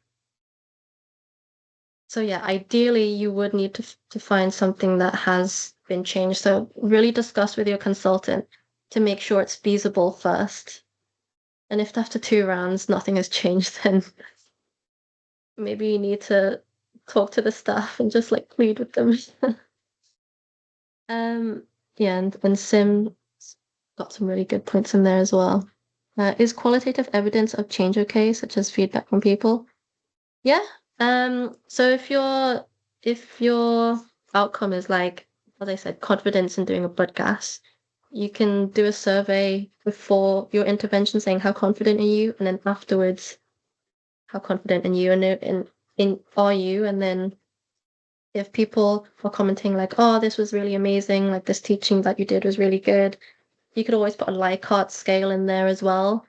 yeah, ideally you would need to find something that has been changed. So really discuss with your consultant to make sure it's feasible first. And if after 2 rounds nothing has changed, then maybe you need to talk to the staff and just like plead with them. Yeah, and Sim got some really good points in there as well. Is qualitative evidence of change okay, such as feedback from people? Yeah. So if your outcome is like, as I said, confidence in doing a blood gas, you can do a survey before your intervention saying how confident are you, and then afterwards, how confident in you and in are you, and then if people are commenting like, oh, this was really amazing, like this teaching that you did was really good, you could always put a Likert scale in there as well,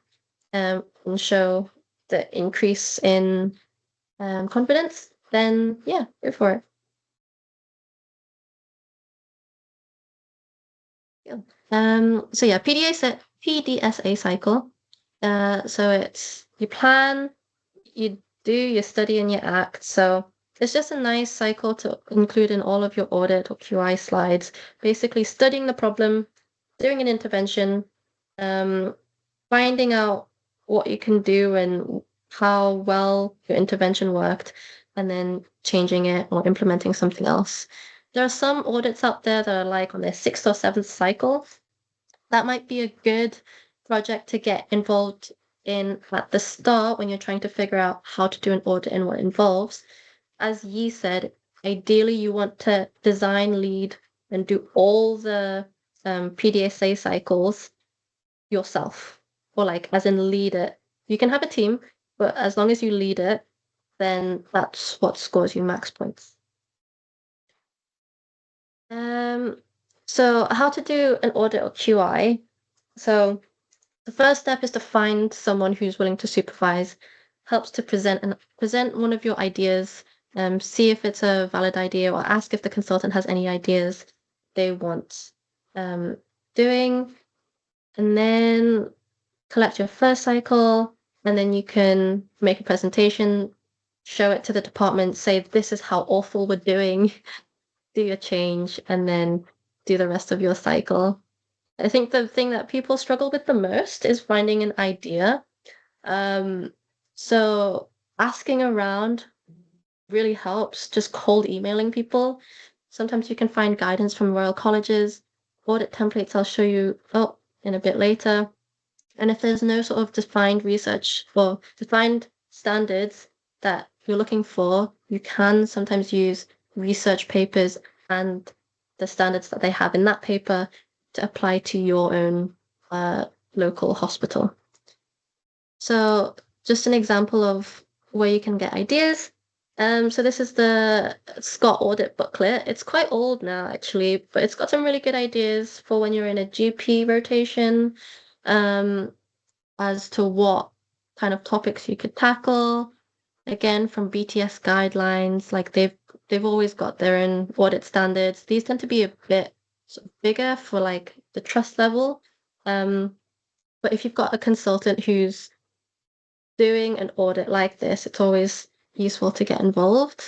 and show the increase in confidence, then yeah, go for it. Yeah. So yeah, PDSA cycle. So it's you plan, you do your study, and you act. So it's just a nice cycle to include in all of your audit or QI slides. Basically, studying the problem, doing an intervention, finding out what you can do and how well your intervention worked, and then changing it or implementing something else. There are some audits out there that are like on their 6th or 7th cycle. That might be a good project to get involved in at the start when you're trying to figure out how to do an audit and what it involves. As Yi said, ideally you want to design, lead, and do all the PDSA cycles yourself, or like as in lead it. You can have a team, but as long as you lead it, then that's what scores you max points. So how to do an audit or QI? So the first step is to find someone who's willing to supervise. Helps to present one of your ideas, see if it's a valid idea, or ask if the consultant has any ideas they want doing, and then collect your first cycle, and then you can make a presentation, show it to the department, say this is how awful we're doing, do your change, and then do the rest of your cycle. I think the thing that people struggle with the most is finding an idea. So asking around really helps just cold emailing people. Sometimes you can find guidance from Royal Colleges, audit templates I'll show you in a bit later. And if there's no sort of defined research or defined standards that you're looking for, you can sometimes use research papers and the standards that they have in that paper to apply to your own local hospital. So just an example of where you can get ideas. So this is the Scott Audit booklet. It's quite old now, actually, but it's got some really good ideas for when you're in a GP rotation, as to what kind of topics you could tackle. Again, from BTS guidelines, like they've always got their own audit standards. These tend to be a bit sort of bigger for like the trust level. But if you've got a consultant who's doing an audit like this, it's always useful to get involved.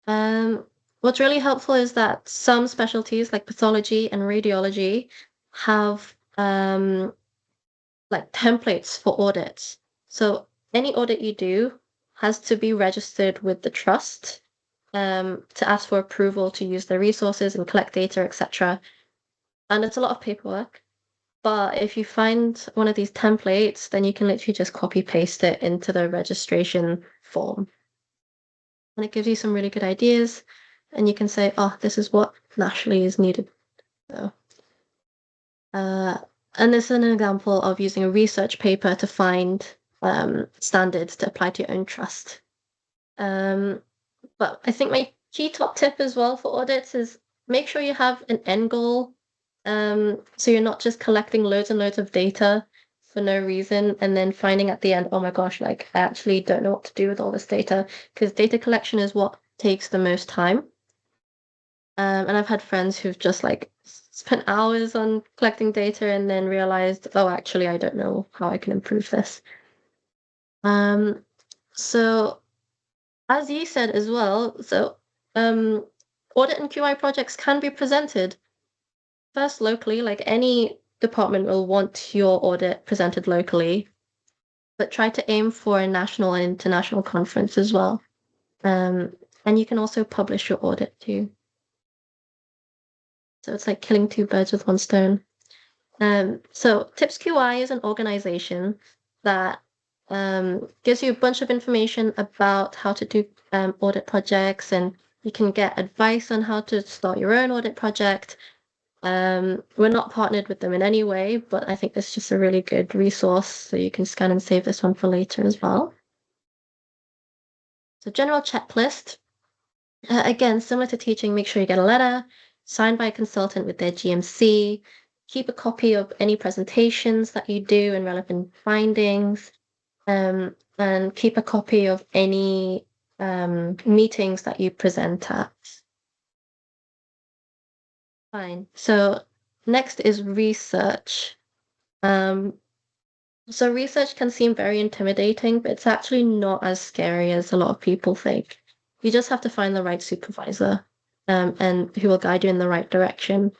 What's really helpful is that some specialties like pathology and radiology have like templates for audits. So any audit you do has to be registered with the trust to ask for approval to use their resources and collect data, etc. And it's a lot of paperwork. But if you find one of these templates, then you can literally just copy paste it into the registration form. And it gives you some really good ideas. And you can say, oh, this is what nationally is needed. So, and this is an example of using a research paper to find standards to apply to your own trust. But I think my key top tip as well for audits is make sure you have an end goal. So you're not just collecting loads and loads of data for no reason and then finding at the end, oh my gosh, like I actually don't know what to do with all this data, because data collection is what takes the most time. And I've had friends who've just like spent hours on collecting data and then realized, oh, actually, I don't know how I can improve this. So as you said as well, so audit and QI projects can be presented first locally, like any department will want your audit presented locally, but try to aim for a national and international conference as well. And you can also publish your audit too. So it's like killing two birds with one stone. So Tips QI is an organization that gives you a bunch of information about how to do audit projects, and you can get advice on how to start your own audit project. We're not partnered with them in any way, but I think this is just a really good resource, so you can scan and save this one for later as well. So general checklist. Again, similar to teaching, make sure you get a letter signed by a consultant with their GMC. Keep a copy of any presentations that you do and relevant findings, and keep a copy of any meetings that you present at. Fine. So next is research. So research can seem very intimidating, but it's actually not as scary as a lot of people think. You just have to find the right supervisor, and who will guide you in the right direction.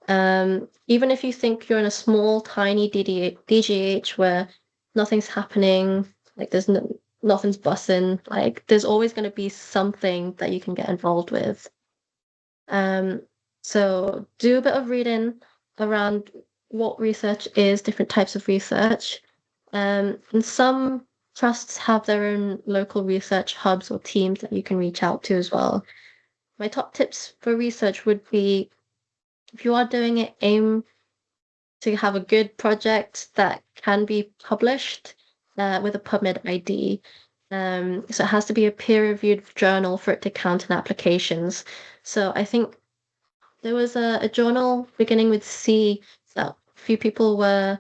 Even if you think you're in a small, tiny DGH where nothing's happening, like there's nothing's bussing, like there's always going to be something that you can get involved with. So do a bit of reading around what research is, different types of research. And some trusts have their own local research hubs or teams that you can reach out to as well. My top tips for research would be, if you are doing it, aim to have a good project that can be published with a PubMed ID. So it has to be a peer-reviewed journal for it to count in applications. So I think there was a journal beginning with C that a few people were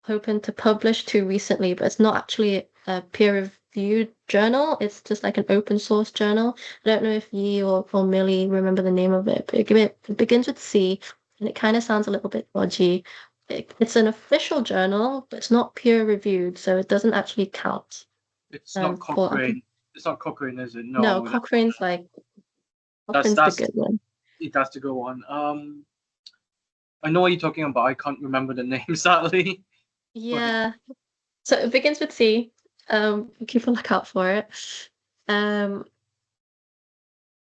hoping to publish to recently, but it's not actually a peer-reviewed journal. It's just like an open source journal. I don't know if you or Millie remember the name of it, but it begins with C, and it kind of sounds a little bit dodgy. It's an official journal, but it's not peer-reviewed, so it doesn't actually count. It's not Cochrane. It's not Cochrane, is it? No, Cochrane's like Cochrane's the good one. It has to go on. I know what you're talking about. I can't remember the name, sadly. Yeah. So it begins with C. Keep a lookout for it.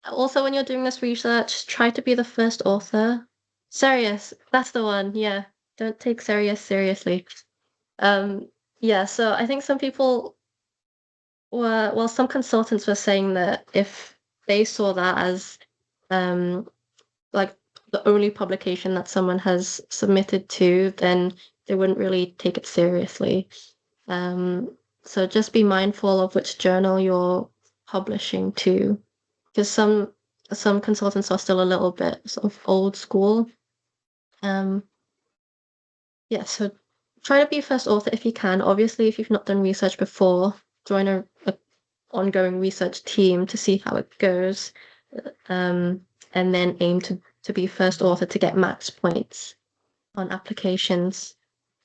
Also, when you're doing this research, try to be the first author. Serious, that's the one. Yeah, don't take serious seriously. Yeah, so I think some people were, well, some consultants were saying that if they saw that as um like the only publication that someone has submitted to, then they wouldn't really take it seriously. So just be mindful of which journal you're publishing to, because some consultants are still a little bit sort of old school. Um, yeah, so try to be first author if you can. Obviously, if you've not done research before, join a ongoing research team to see how it goes, and then aim to be first author to get max points on applications.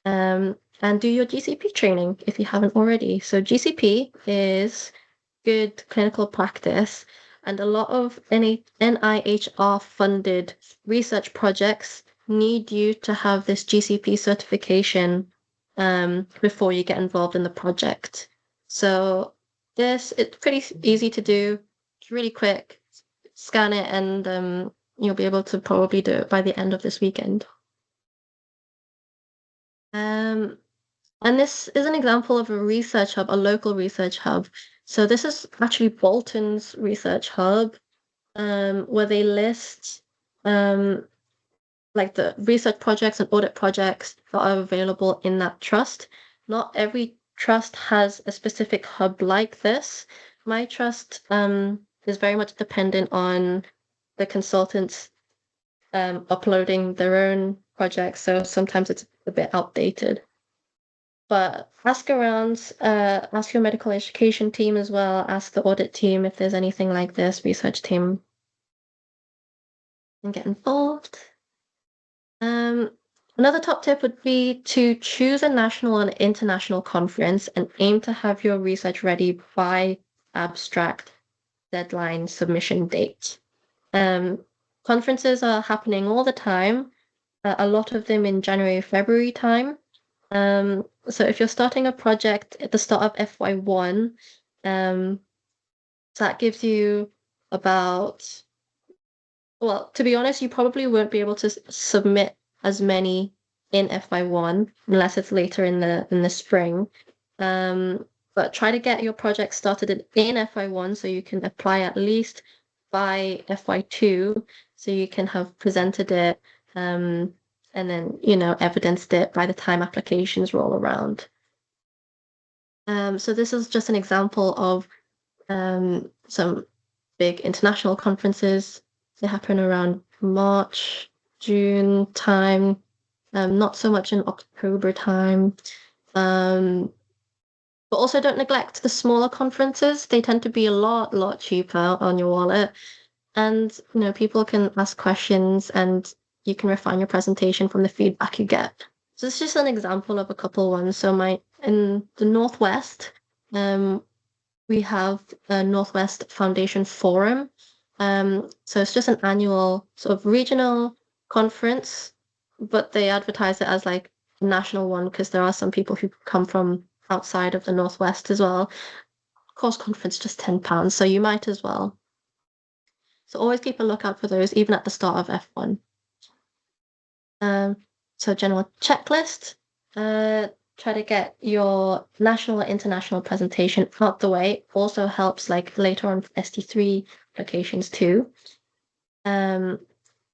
And do your GCP training if you haven't already. So GCP is good clinical practice, and a lot of NIHR funded research projects need you to have this GCP certification before you get involved in the project. So it's pretty easy to do. It's really quick. Scan it, and you'll be able to probably do it by the end of this weekend. Um, And this is an example of a research hub, a local research hub. So this is actually Bolton's research hub, where they list like the research projects and audit projects that are available in that trust. Not every trust has a specific hub like this. My trust is very much dependent on the consultants uploading their own projects, so sometimes it's a bit outdated. But ask around, ask your medical education team as well, ask the audit team if there's anything like this, research team, and get involved. Another top tip would be to choose a national and international conference and aim to have your research ready by abstract deadline submission date. Conferences are happening all the time, a lot of them in January, February time. So if you're starting a project at the start of FY1, that gives you about, well, to be honest, you probably won't be able to submit as many in FY1 unless it's later in the spring. But try to get your project started in FY1 so you can apply at least by FY2, so you can have presented it, and then, evidenced it by the time applications roll around. So this is just an example of some big international conferences. They happen around March, June time, not so much in October time. But also don't neglect the smaller conferences. They tend to be a lot cheaper on your wallet. And, people can ask questions and you can refine your presentation from the feedback you get. So this is just an example of a couple ones. So in the Northwest, we have a Northwest Foundation Forum. So it's just an annual sort of regional conference, but they advertise it as like a national one because there are some people who come from outside of the Northwest as well. Course conference just £10, so you might as well. So always keep a lookout for those, even at the start of F1. So general checklist, try to get your national or international presentation out the way. Also helps like later on ST3 applications too.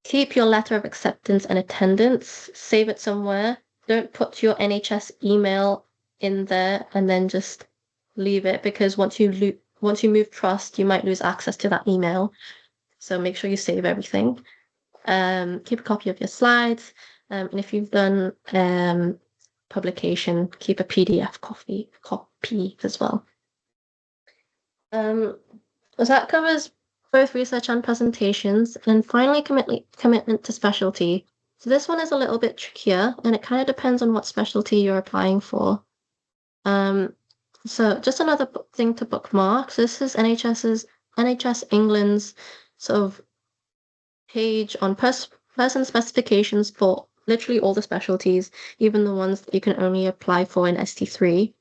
Keep your letter of acceptance and attendance, save it somewhere. Don't put your NHS email in there and then just leave it, because once you move trust, you might lose access to that email. So make sure you save everything. Keep a copy of your slides. And if you've done publication, keep a PDF copy as well. So that covers both research and presentations. And finally, commitment to specialty. So this one is a little bit trickier, and it kind of depends on what specialty you're applying for. So just another thing to bookmark. So this is NHS England's sort of page on person specifications for literally all the specialties, even the ones that you can only apply for in ST3.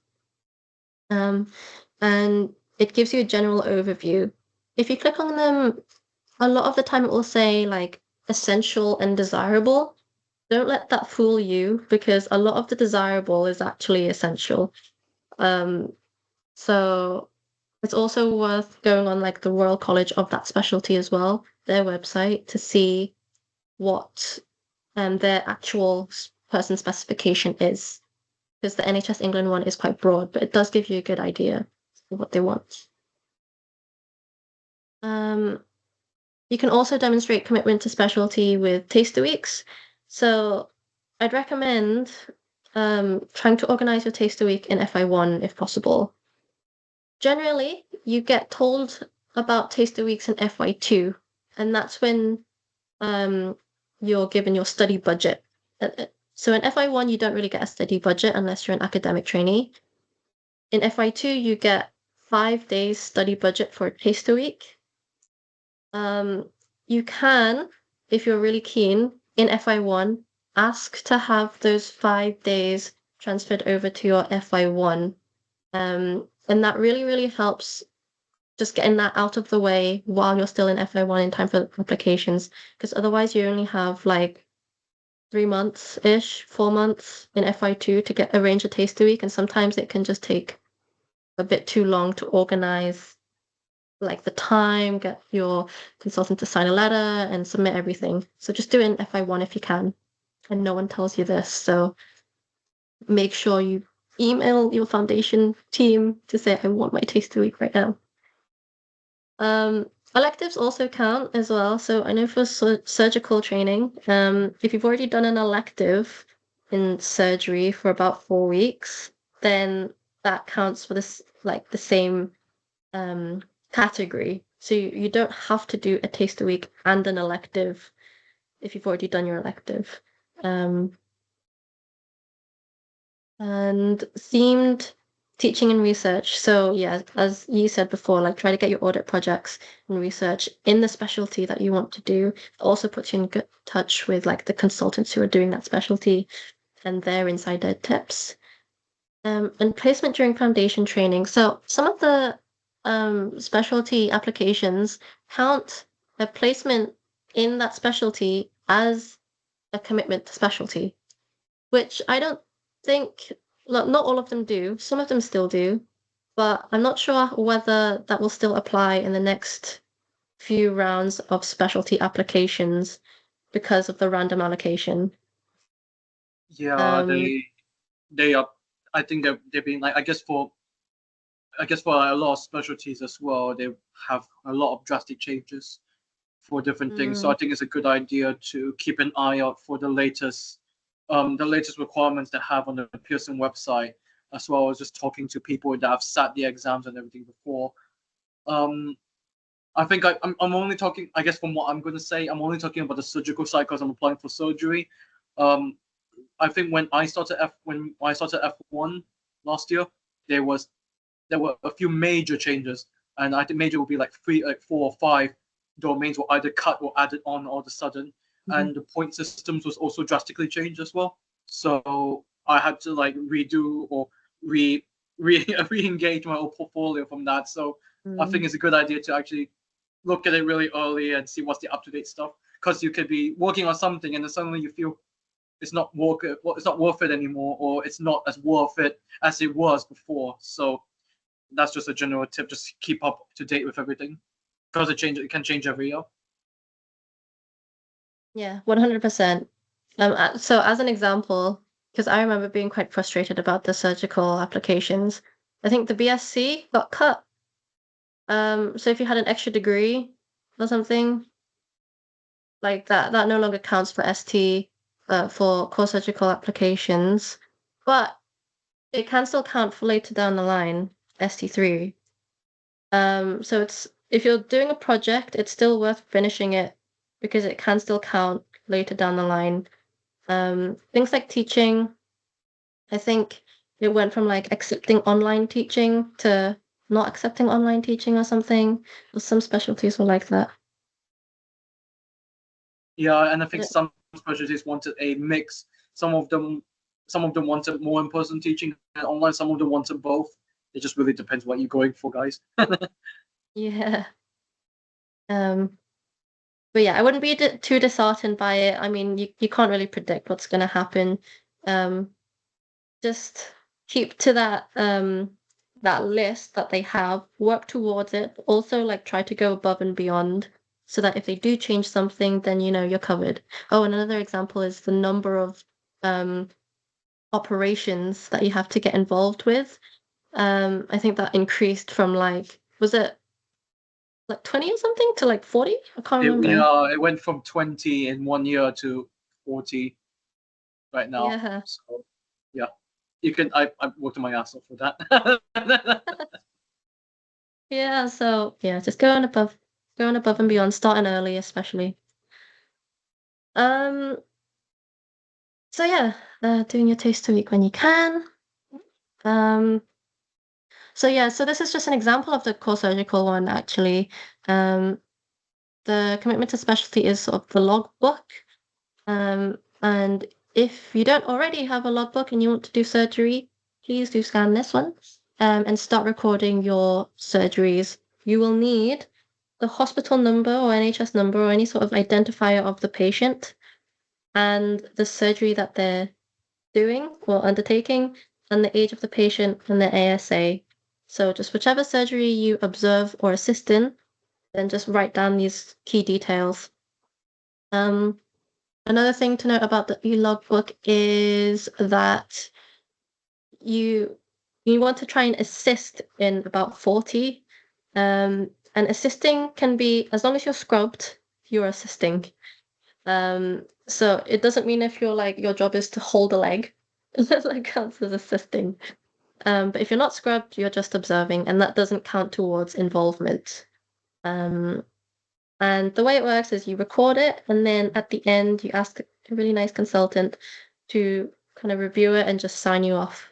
And it gives you a general overview. If you click on them a lot of the time it will say like essential and desirable. Don't let that fool you because a lot of the desirable is actually essential. So it's also worth going on like the Royal College of that specialty as well, their website, to see what their actual person specification is. Because the NHS England one is quite broad, but it does give you a good idea of what they want. You can also demonstrate commitment to specialty with taster weeks. So I'd recommend trying to organize your taster week in FY1 if possible. Generally, you get told about taster weeks in FY2, and that's when you're given your study budget. So in FY1, you don't really get a study budget unless you're an academic trainee. In FY2, you get 5 days study budget for a taster week. You can, if you're really keen, in FY1, ask to have those 5 days transferred over to your FY1. And that really, really helps just getting that out of the way while you're still in FY1 in time for applications. Because otherwise you only have like 3 months-ish, 4 months in FY2 to arrange a taster week, and sometimes it can just take a bit too long to organize like the time, get your consultant to sign a letter and submit everything. So just do it in FY1 if you can. And no one tells you this, so make sure you email your foundation team to say, I want my taster week right now. Electives also count as well. So I know for surgical training, if you've already done an elective in surgery for about 4 weeks, then that counts for this like the same category. So you don't have to do a taster week and an elective if you've already done your elective. And themed teaching and research. So yeah, as you said before, like try to get your audit projects and research in the specialty that you want to do. It also puts you in good touch with like the consultants who are doing that specialty and their insider tips. And placement during foundation training. So some of the specialty applications count a placement in that specialty as a commitment to specialty, which I don't think, not all of them do. Some of them still do, but I'm not sure whether that will still apply in the next few rounds of specialty applications because of the random allocation. Yeah, they are. I think they've been like, I guess for a lot of specialties as well, they have a lot of drastic changes for different things. So I think it's a good idea to keep an eye out for the latest requirements they have on the Pearson website, as well as just talking to people that have sat the exams and everything before. I think I'm only talking, I guess from what I'm going to say, I'm only talking about the surgical side because I'm applying for surgery. I think when I started F1 last year, there were a few major changes, and I think major would be like 4 or 5 domains were either cut or added on all of a sudden, and the point systems was also drastically changed as well. So I had to like redo or re-engage my old portfolio from that. So I think it's a good idea to actually look at it really early and see what's the up-to-date stuff, because you could be working on something and then suddenly you feel it's not worth it anymore, or it's not as worth it as it was before. So that's just a general tip. Just keep up to date with everything because it can change every year. Yeah, 100%. So as an example, because I remember being quite frustrated about the surgical applications, I think the BSc got cut. So if you had an extra degree or something like that, that no longer counts for ST, for core surgical applications, but it can still count for later down the line, ST3. So it's if you're doing a project, it's still worth finishing it because it can still count later down the line. Things like teaching, I think it went from like accepting online teaching to not accepting online teaching or something. Or some specialties were like that. Yeah, and I think some specialties wanted a mix. Some of them wanted more in-person teaching and online. Some of them wanted both. It just really depends what you're going for, guys. Yeah. But yeah, I wouldn't be too disheartened by it. I mean, you can't really predict what's going to happen. Just keep to that list that they have, work towards it. Also, like try to go above and beyond so that if they do change something, then you know you're covered. Oh, and another example is the number of um operations that you have to get involved with. I think that increased from like was it like 20 or something to like 40? I can't remember. It went from 20 in 1 year to 40 right now. Yeah. So yeah, you can. I worked my ass off for that. Yeah, so yeah, just going above and beyond, starting early especially. Um, so yeah, doing your taster week when you can. Um, so yeah, so this is just an example of the core surgical one actually. Um, the commitment to specialty is sort of the logbook. And if you don't already have a logbook and you want to do surgery, please do scan this one, and start recording your surgeries. You will need the hospital number or NHS number or any sort of identifier of the patient and the surgery that they're doing or undertaking and the age of the patient and the ASA. So just whichever surgery you observe or assist in, then just write down these key details. Um, Another thing to note about the e-logbook is that you you want to try and assist in about 40. And assisting can be as long as you're scrubbed, you're assisting. So it doesn't mean if you're like your job is to hold a leg, that counts as assisting. But if you're not scrubbed, you're just observing, and that doesn't count towards involvement. Um, and the way it works is you record it, and then at the end, you ask a really nice consultant to kind of review it and just sign you off.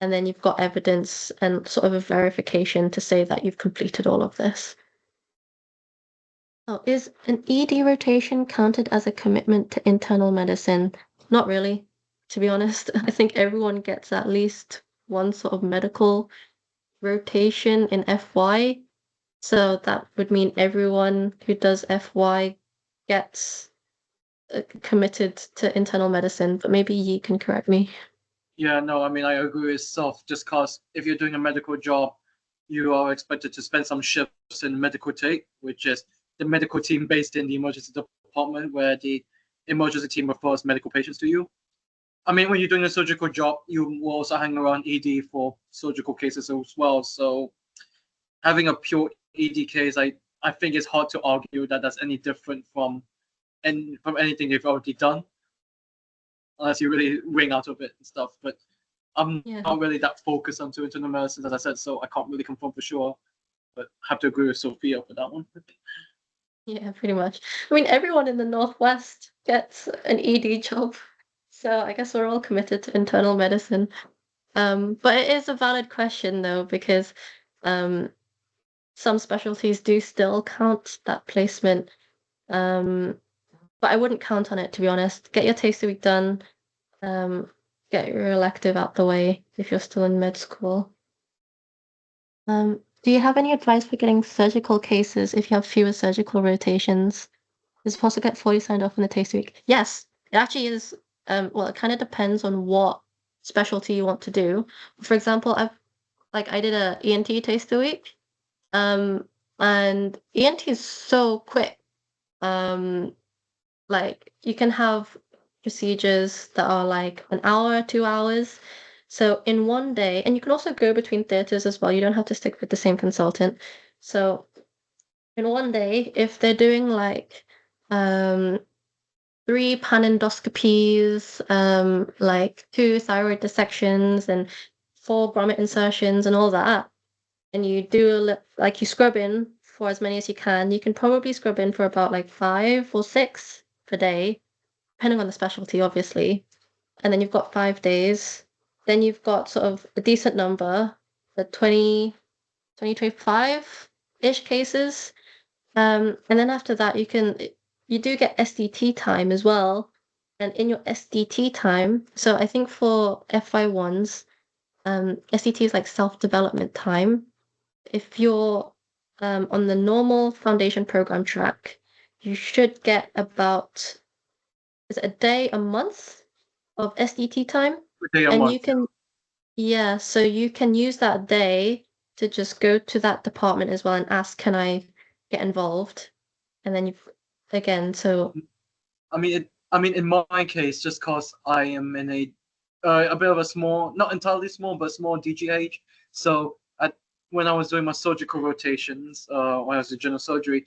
And then you've got evidence and sort of a verification to say that you've completed all of this. Oh, is an ED rotation counted as a commitment to internal medicine? Not really, to be honest. I think everyone gets at least one sort of medical rotation in FY. So that would mean everyone who does FY gets committed to internal medicine, but maybe you can correct me. Yeah, no, I mean, I agree with Self. Just because if you're doing a medical job, you are expected to spend some shifts in medical take, which is the medical team based in the emergency department, where the emergency team refers medical patients to you. I mean, when you're doing a surgical job, you will also hang around ED for surgical cases as well. So having a pure ED case, I think it's hard to argue that that's any different from anything they've already done, unless you really wing out of it and stuff. But I'm Yeah. not really that focused onto internal medicine, as I said, so I can't really confirm for sure. But I have to agree with Sophia for that one. Yeah, pretty much. I mean, everyone in the Northwest gets an ED job, so I guess we're all committed to internal medicine. But it is a valid question though, because um, some specialties do still count that placement. Um, but I wouldn't count on it, to be honest. Get your taster week done. Um, get your elective out the way if you're still in med school. Do you have any advice for getting surgical cases if you have fewer surgical rotations? Is it possible to get 40 signed off in the taste week? Yes, it actually is. Well, it kind of depends on what specialty you want to do. For example, I did a ENT taster week. Um, and ENT is so quick. Um, like you can have procedures that are like an hour, 2 hours. So in one day, and you can also go between theaters as well. You don't have to stick with the same consultant. So in one day, if they're doing like um 3 panendoscopies, like 2 thyroid dissections and 4 grommet insertions and all that, and you do like you scrub in for as many as you can probably scrub in for about like 5 or 6 per day, depending on the specialty, obviously. And then you've got 5 days. Then you've got sort of a decent number, the 25-ish cases. And then after that, you do get SDT time as well. And in your SDT time, so I think for FY1s, SDT is like self-development time. If you're on the normal foundation program track, you should get about, is it a day, a month of SDT time? A day a And month. you can, yeah, so you can use that day to just go to that department as well and ask, can I get involved? And then again, so. I mean, in my case, just cause I am in a bit of a small, not entirely small, but small DGH. So when I was doing my surgical rotations, when I was in general surgery,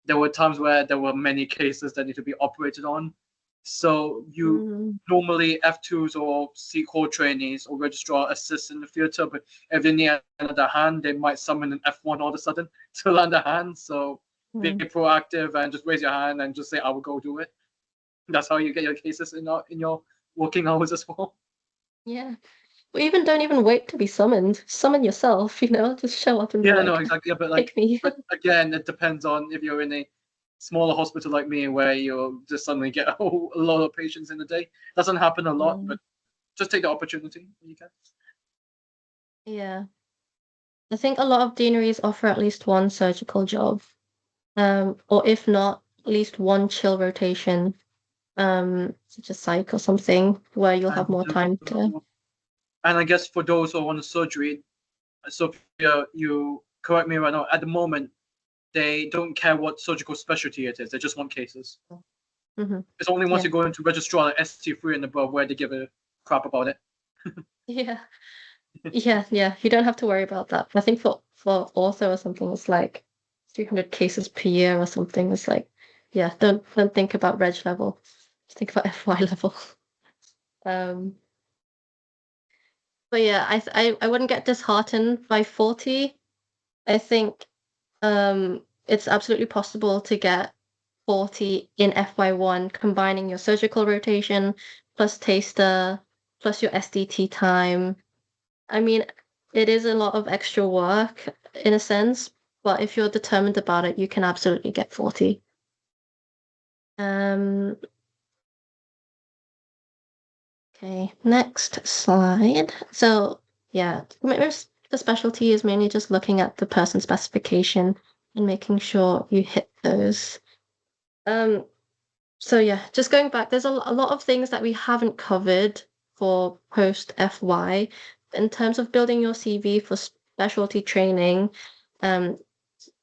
there were times where there were many cases that need to be operated on. So you Mm, normally F2s or C core trainees or registrar assist in the theatre, but if they need another hand, they might summon an F1 all of a sudden to lend a hand. So be mm, proactive and just raise your hand and just say, I will go do it. That's how you get your cases in your working hours as well. yeah. Or even don't even wait to be summoned. Summon yourself, just show up and be Yeah, no, like, exactly. Yeah, but pick me. but again, it depends on if you're in a smaller hospital like me, where you'll just suddenly get a lot of patients in a day. Doesn't happen a lot, Mm, but just take the opportunity when you can. yeah. I think a lot of deaneries offer at least one surgical job. Or if not, at least one chill rotation, such as psych or something, where you'll have And more time to. and I guess for those who want surgery, Sophia, you correct me right now. At the moment, they don't care what surgical specialty it is. They just want cases. Hmm. It's only once Yeah. you go into registrar like ST3 and above where they give a crap about it. Yeah. Yeah, yeah. You don't have to worry about that. I think for ortho or something, it's like 300 cases per year or something. It's like, yeah, don't think about reg level. Just think about FY level. Um, but yeah, I wouldn't get disheartened by 40. I think it's absolutely possible to get 40 in FY1, combining your surgical rotation plus taster plus your SDT time. I mean, it is a lot of extra work in a sense, but if you're determined about it, you can absolutely get 40. Um, okay, next slide. So yeah, the specialty is mainly just looking at the person specification and making sure you hit those. Um, so yeah, just going back, there's a lot of things that we haven't covered for post FY in terms of building your CV for specialty training. Um,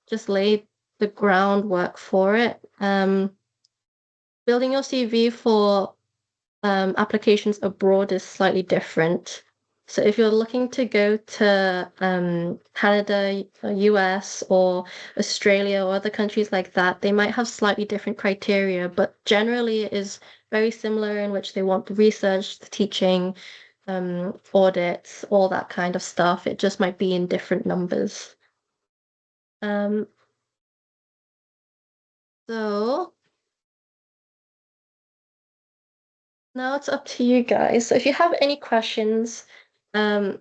just lay the groundwork for it. Building your CV for applications abroad is slightly different. So if you're looking to go to Canada, US, or Australia, or other countries like that, they might have slightly different criteria, but generally it is very similar in which they want the research, the teaching, audits, all that kind of stuff. It just might be in different numbers. Um, so now it's up to you guys. So if you have any questions, um,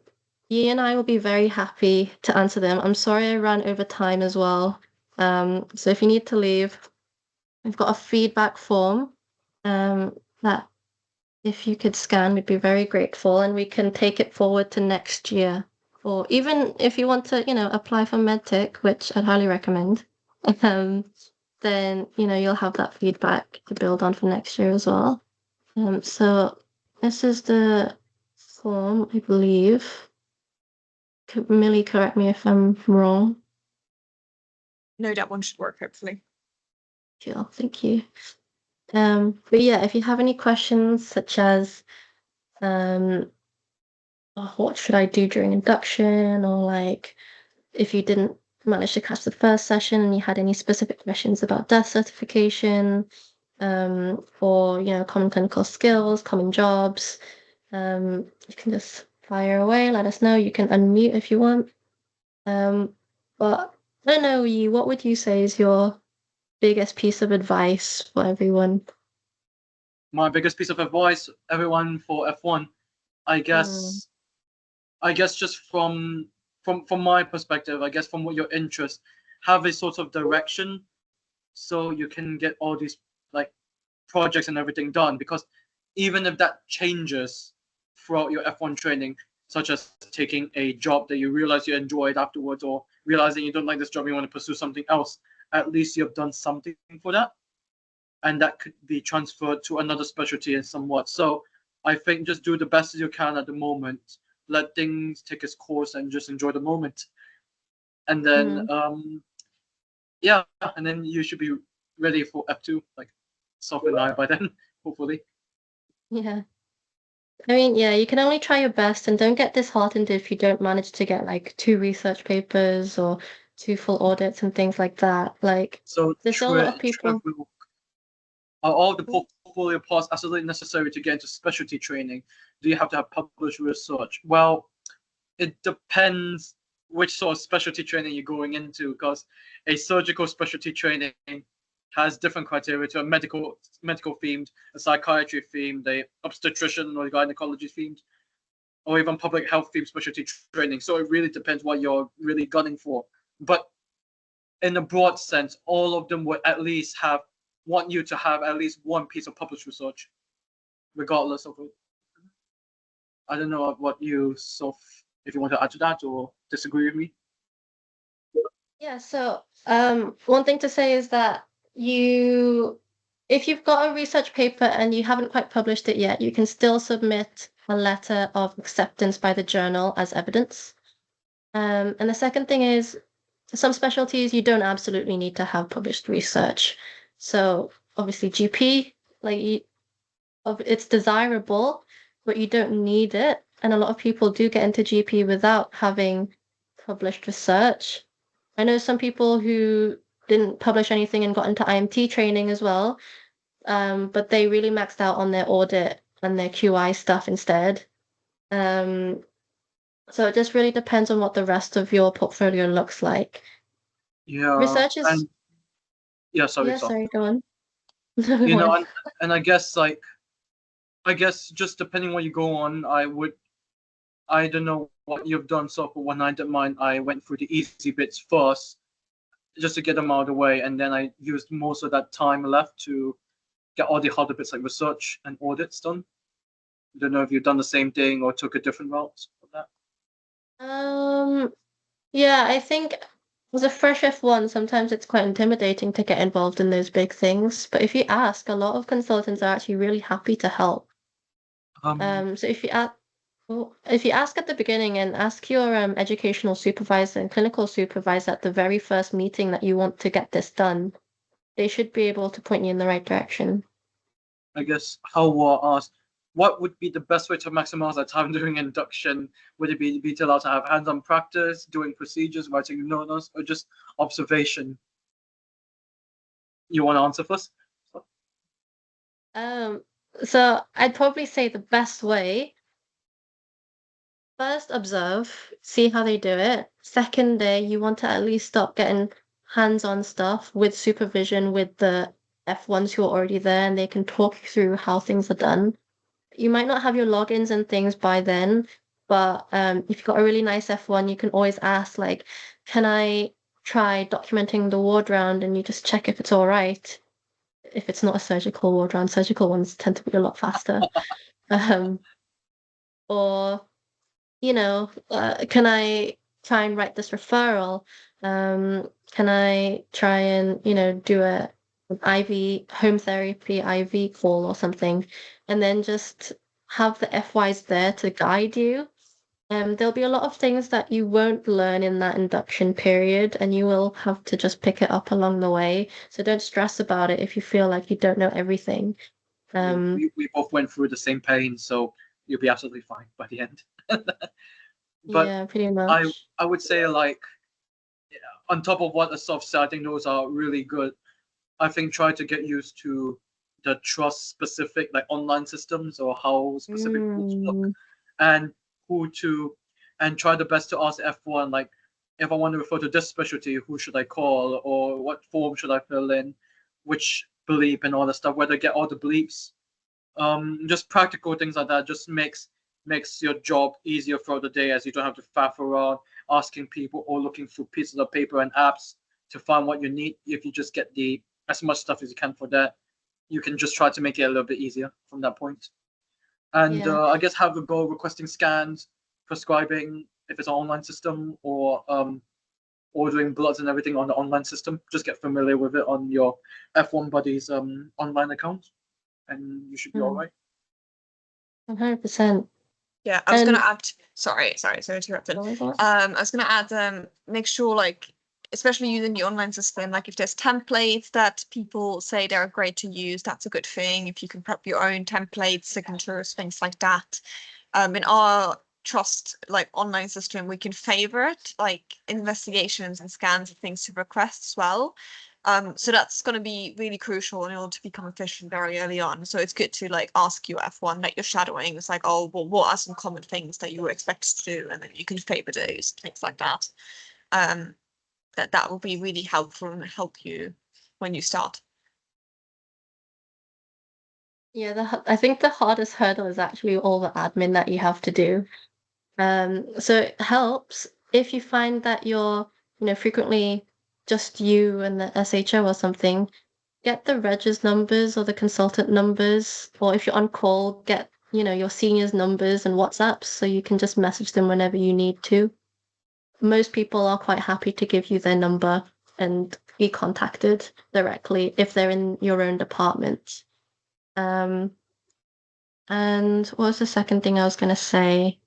Yi and I will be very happy to answer them. I'm sorry I ran over time as well. So if you need to leave, we've got a feedback form, that if you could scan, we'd be very grateful, and we can take it forward to next year. Or even if you want to, apply for MedTic, which I'd highly recommend, um, then, you'll have that feedback to build on for next year as well. So this is the form, I believe. Millie, correct me if I'm wrong. No, that one should work, hopefully. Cool, thank you. But yeah, if you have any questions such as what should I do during induction, or like if you didn't manage to catch the first session and you had any specific questions about death certification, or common clinical skills, common jobs, you can just fire away, let us know. You can unmute if you want. But I don't know, what would you say is your biggest piece of advice for everyone? My biggest piece of advice, everyone, for F1, I Mm, guess, just from my perspective, I guess from what your interest, have a sort of direction so you can get all these like projects and everything done. Because even if that changes throughout your F1 training, such as taking a job that you realize you enjoyed afterwards, or realizing you don't like this job, you want to pursue something else, at least you have done something for that. and that could be transferred to another specialty and somewhat. So I think just do the best as you can at the moment. Let things take its course and just enjoy the moment. And then yeah, and then you should be ready for F2, like Sophie and I by then, hopefully. Yeah. I mean, yeah, you can only try your best and don't get disheartened if you don't manage to get like 2 research papers or 2 full audits and things like that. Like, So there's still a lot of people. Are all the portfolio parts absolutely necessary to get into specialty training? Do you have to have published research? Well, it depends which sort of specialty training you're going into, because a surgical specialty training has different criteria to a medical themed, a psychiatry themed, a obstetrician or gynecology themed, or even public health themed specialty training. So it really depends what you're really gunning for. But in a broad sense, all of them would at least want you to have at least one piece of published research, regardless of it. I don't know what you if you want to add to that or disagree with me. Yeah, so one thing to say is that if you've got a research paper and you haven't quite published it yet, you can still submit a letter of acceptance by the journal as evidence. And the second thing is, some specialties you don't absolutely need to have published research. So obviously GP, it's desirable, but you don't need it. And a lot of people do get into GP without having published research. I know some people who didn't publish anything and got into IMT training as well, but they really maxed out on their audit and their QI stuff instead. So it just really depends on what the rest of your portfolio looks like. Yeah, Research is and yeah, sorry. sorry, go on. No, You go know, on. and I guess just depending what you go on, I don't know what you've done so far. When I did mine, I went through the easy bits first, just to get them out of the way, and then I used most of that time left to get all the harder bits like research and audits done. I don't know if you've done the same thing or took a different route for that. Yeah, I think as a fresh F1, sometimes it's quite intimidating to get involved in those big things. But if you ask, a lot of consultants are actually really happy to help. So if you ask at the beginning and ask your educational supervisor and clinical supervisor at the very first meeting that you want to get this done, they should be able to point you in the right direction. I guess how asked, what would be the best way to maximize our time during induction? Would it be allowed to have hands-on practice, doing procedures, writing notes, or just observation? You want to answer first? So I'd probably say the best way, first observe, see how they do it. Second day, you want to at least start getting hands-on stuff with supervision with the F1s who are already there and they can talk you through how things are done. You might not have your logins and things by then, but if you've got a really nice F1, you can always ask, like, can I try documenting the ward round? And you just check if it's all right. If it's not a surgical ward round, surgical ones tend to be a lot faster. Or, can I try and write this referral? Can I try and, do an IV home therapy IV call or something, and then just have the FYs there to guide you. There'll be a lot of things that you won't learn in that induction period, and you will have to just pick it up along the way. So don't stress about it if you feel like you don't know everything. We both went through the same pain, so you'll be absolutely fine by the end. But yeah, pretty much. I would say, like, on top of what Asaf said, I think those are really good. I think try to get used to the trust specific, like online systems or how specific rules work, and and try the best to ask F1, like, if I want to refer to this specialty, who should I call, or what form should I fill in, which bleep and all that stuff, whether get all the bleeps. Just practical things like that just makes your job easier throughout the day, as you don't have to faff around asking people or looking through pieces of paper and apps to find what you need. If you just get as much stuff as you can for that, you can just try to make it a little bit easier from that point. And I guess have a go requesting scans, prescribing if it's an online system, or ordering bloods and everything on the online system. Just get familiar with it on your F1 Buddies online account, and you should be all right. 100%. Yeah, I was And- gonna add. Sorry to interrupt. I was gonna add. Make sure, like, especially using the online system, like if there's templates that people say they're great to use, that's a good thing. If you can prep your own templates, signatures, things like that. In our trust, like, online system, we can favorite like investigations and scans and things to request as well. So that's going to be really crucial in order to become efficient very early on. So it's good to like ask your F1 that you're shadowing. It's like, oh, well, what are some common things that you were expected to do? And then you can favor those, things like that. That will be really helpful and help you when you start. Yeah, I think the hardest hurdle is actually all the admin that you have to do. So it helps if you find that you're, frequently just you and the SHO or something, get the reg's numbers or the consultant numbers, or if you're on call, get, your seniors' numbers and WhatsApps so you can just message them whenever you need to. Most people are quite happy to give you their number and be contacted directly if they're in your own department. And what was the second thing I was going to say?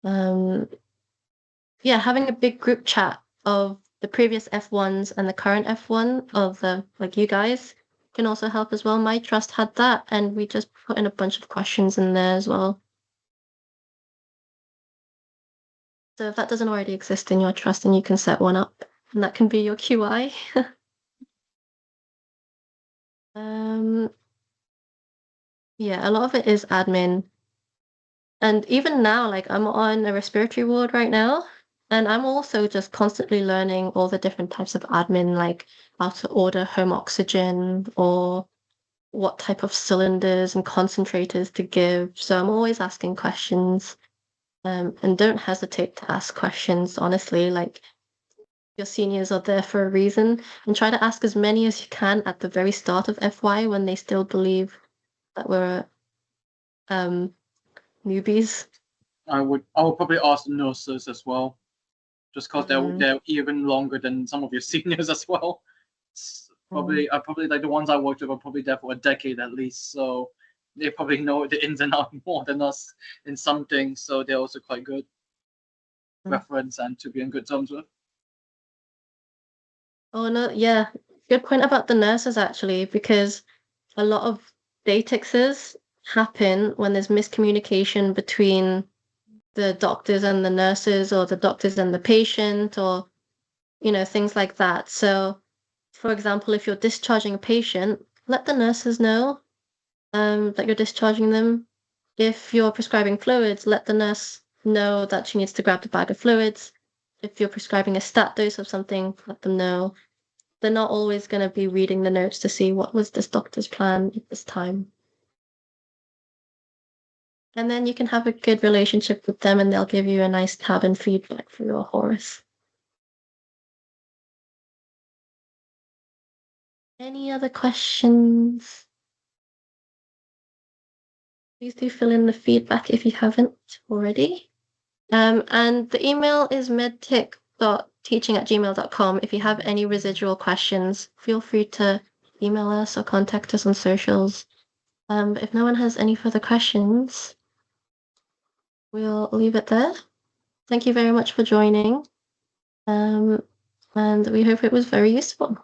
Yeah, having a big group chat of the previous F1s and the current F1 of the like you guys can also help as well. My trust had that, and we just put in a bunch of questions in there as well. So if that doesn't already exist in your trust, then you can set one up, and that can be your QI. Yeah, a lot of it is admin. And even now, like I'm on a respiratory ward right now, and I'm also just constantly learning all the different types of admin, like how to order home oxygen or what type of cylinders and concentrators to give. So I'm always asking questions. And don't hesitate to ask questions, honestly. Like your seniors are there for a reason, and try to ask as many as you can at the very start of FY when they still believe that we're newbies. I would probably ask the nurses as well, just because they're even longer than some of your seniors as well. Probably like the ones I worked with are probably there for a decade at least, so they probably know the ins and outs more than us in some things. So they're also quite good reference and to be in good terms with. Oh no, yeah, good point about the nurses actually, because a lot of datexes happen when there's miscommunication between the doctors and the nurses, or the doctors and the patient, or things like that. So, for example, if you're discharging a patient, let the nurses know that you're discharging them. If you're prescribing fluids, let the nurse know that she needs to grab the bag of fluids. If you're prescribing a stat dose of something, let them know. They're not always going to be reading the notes to see what was this doctor's plan at this time. And then you can have a good relationship with them, and they'll give you a nice tab and feedback for your HORUS. Any other questions? Please do fill in the feedback if you haven't already. And the email is medtic.teaching@gmail.com. If you have any residual questions, feel free to email us or contact us on socials. But if no one has any further questions, we'll leave it there. Thank you very much for joining. And we hope it was very useful.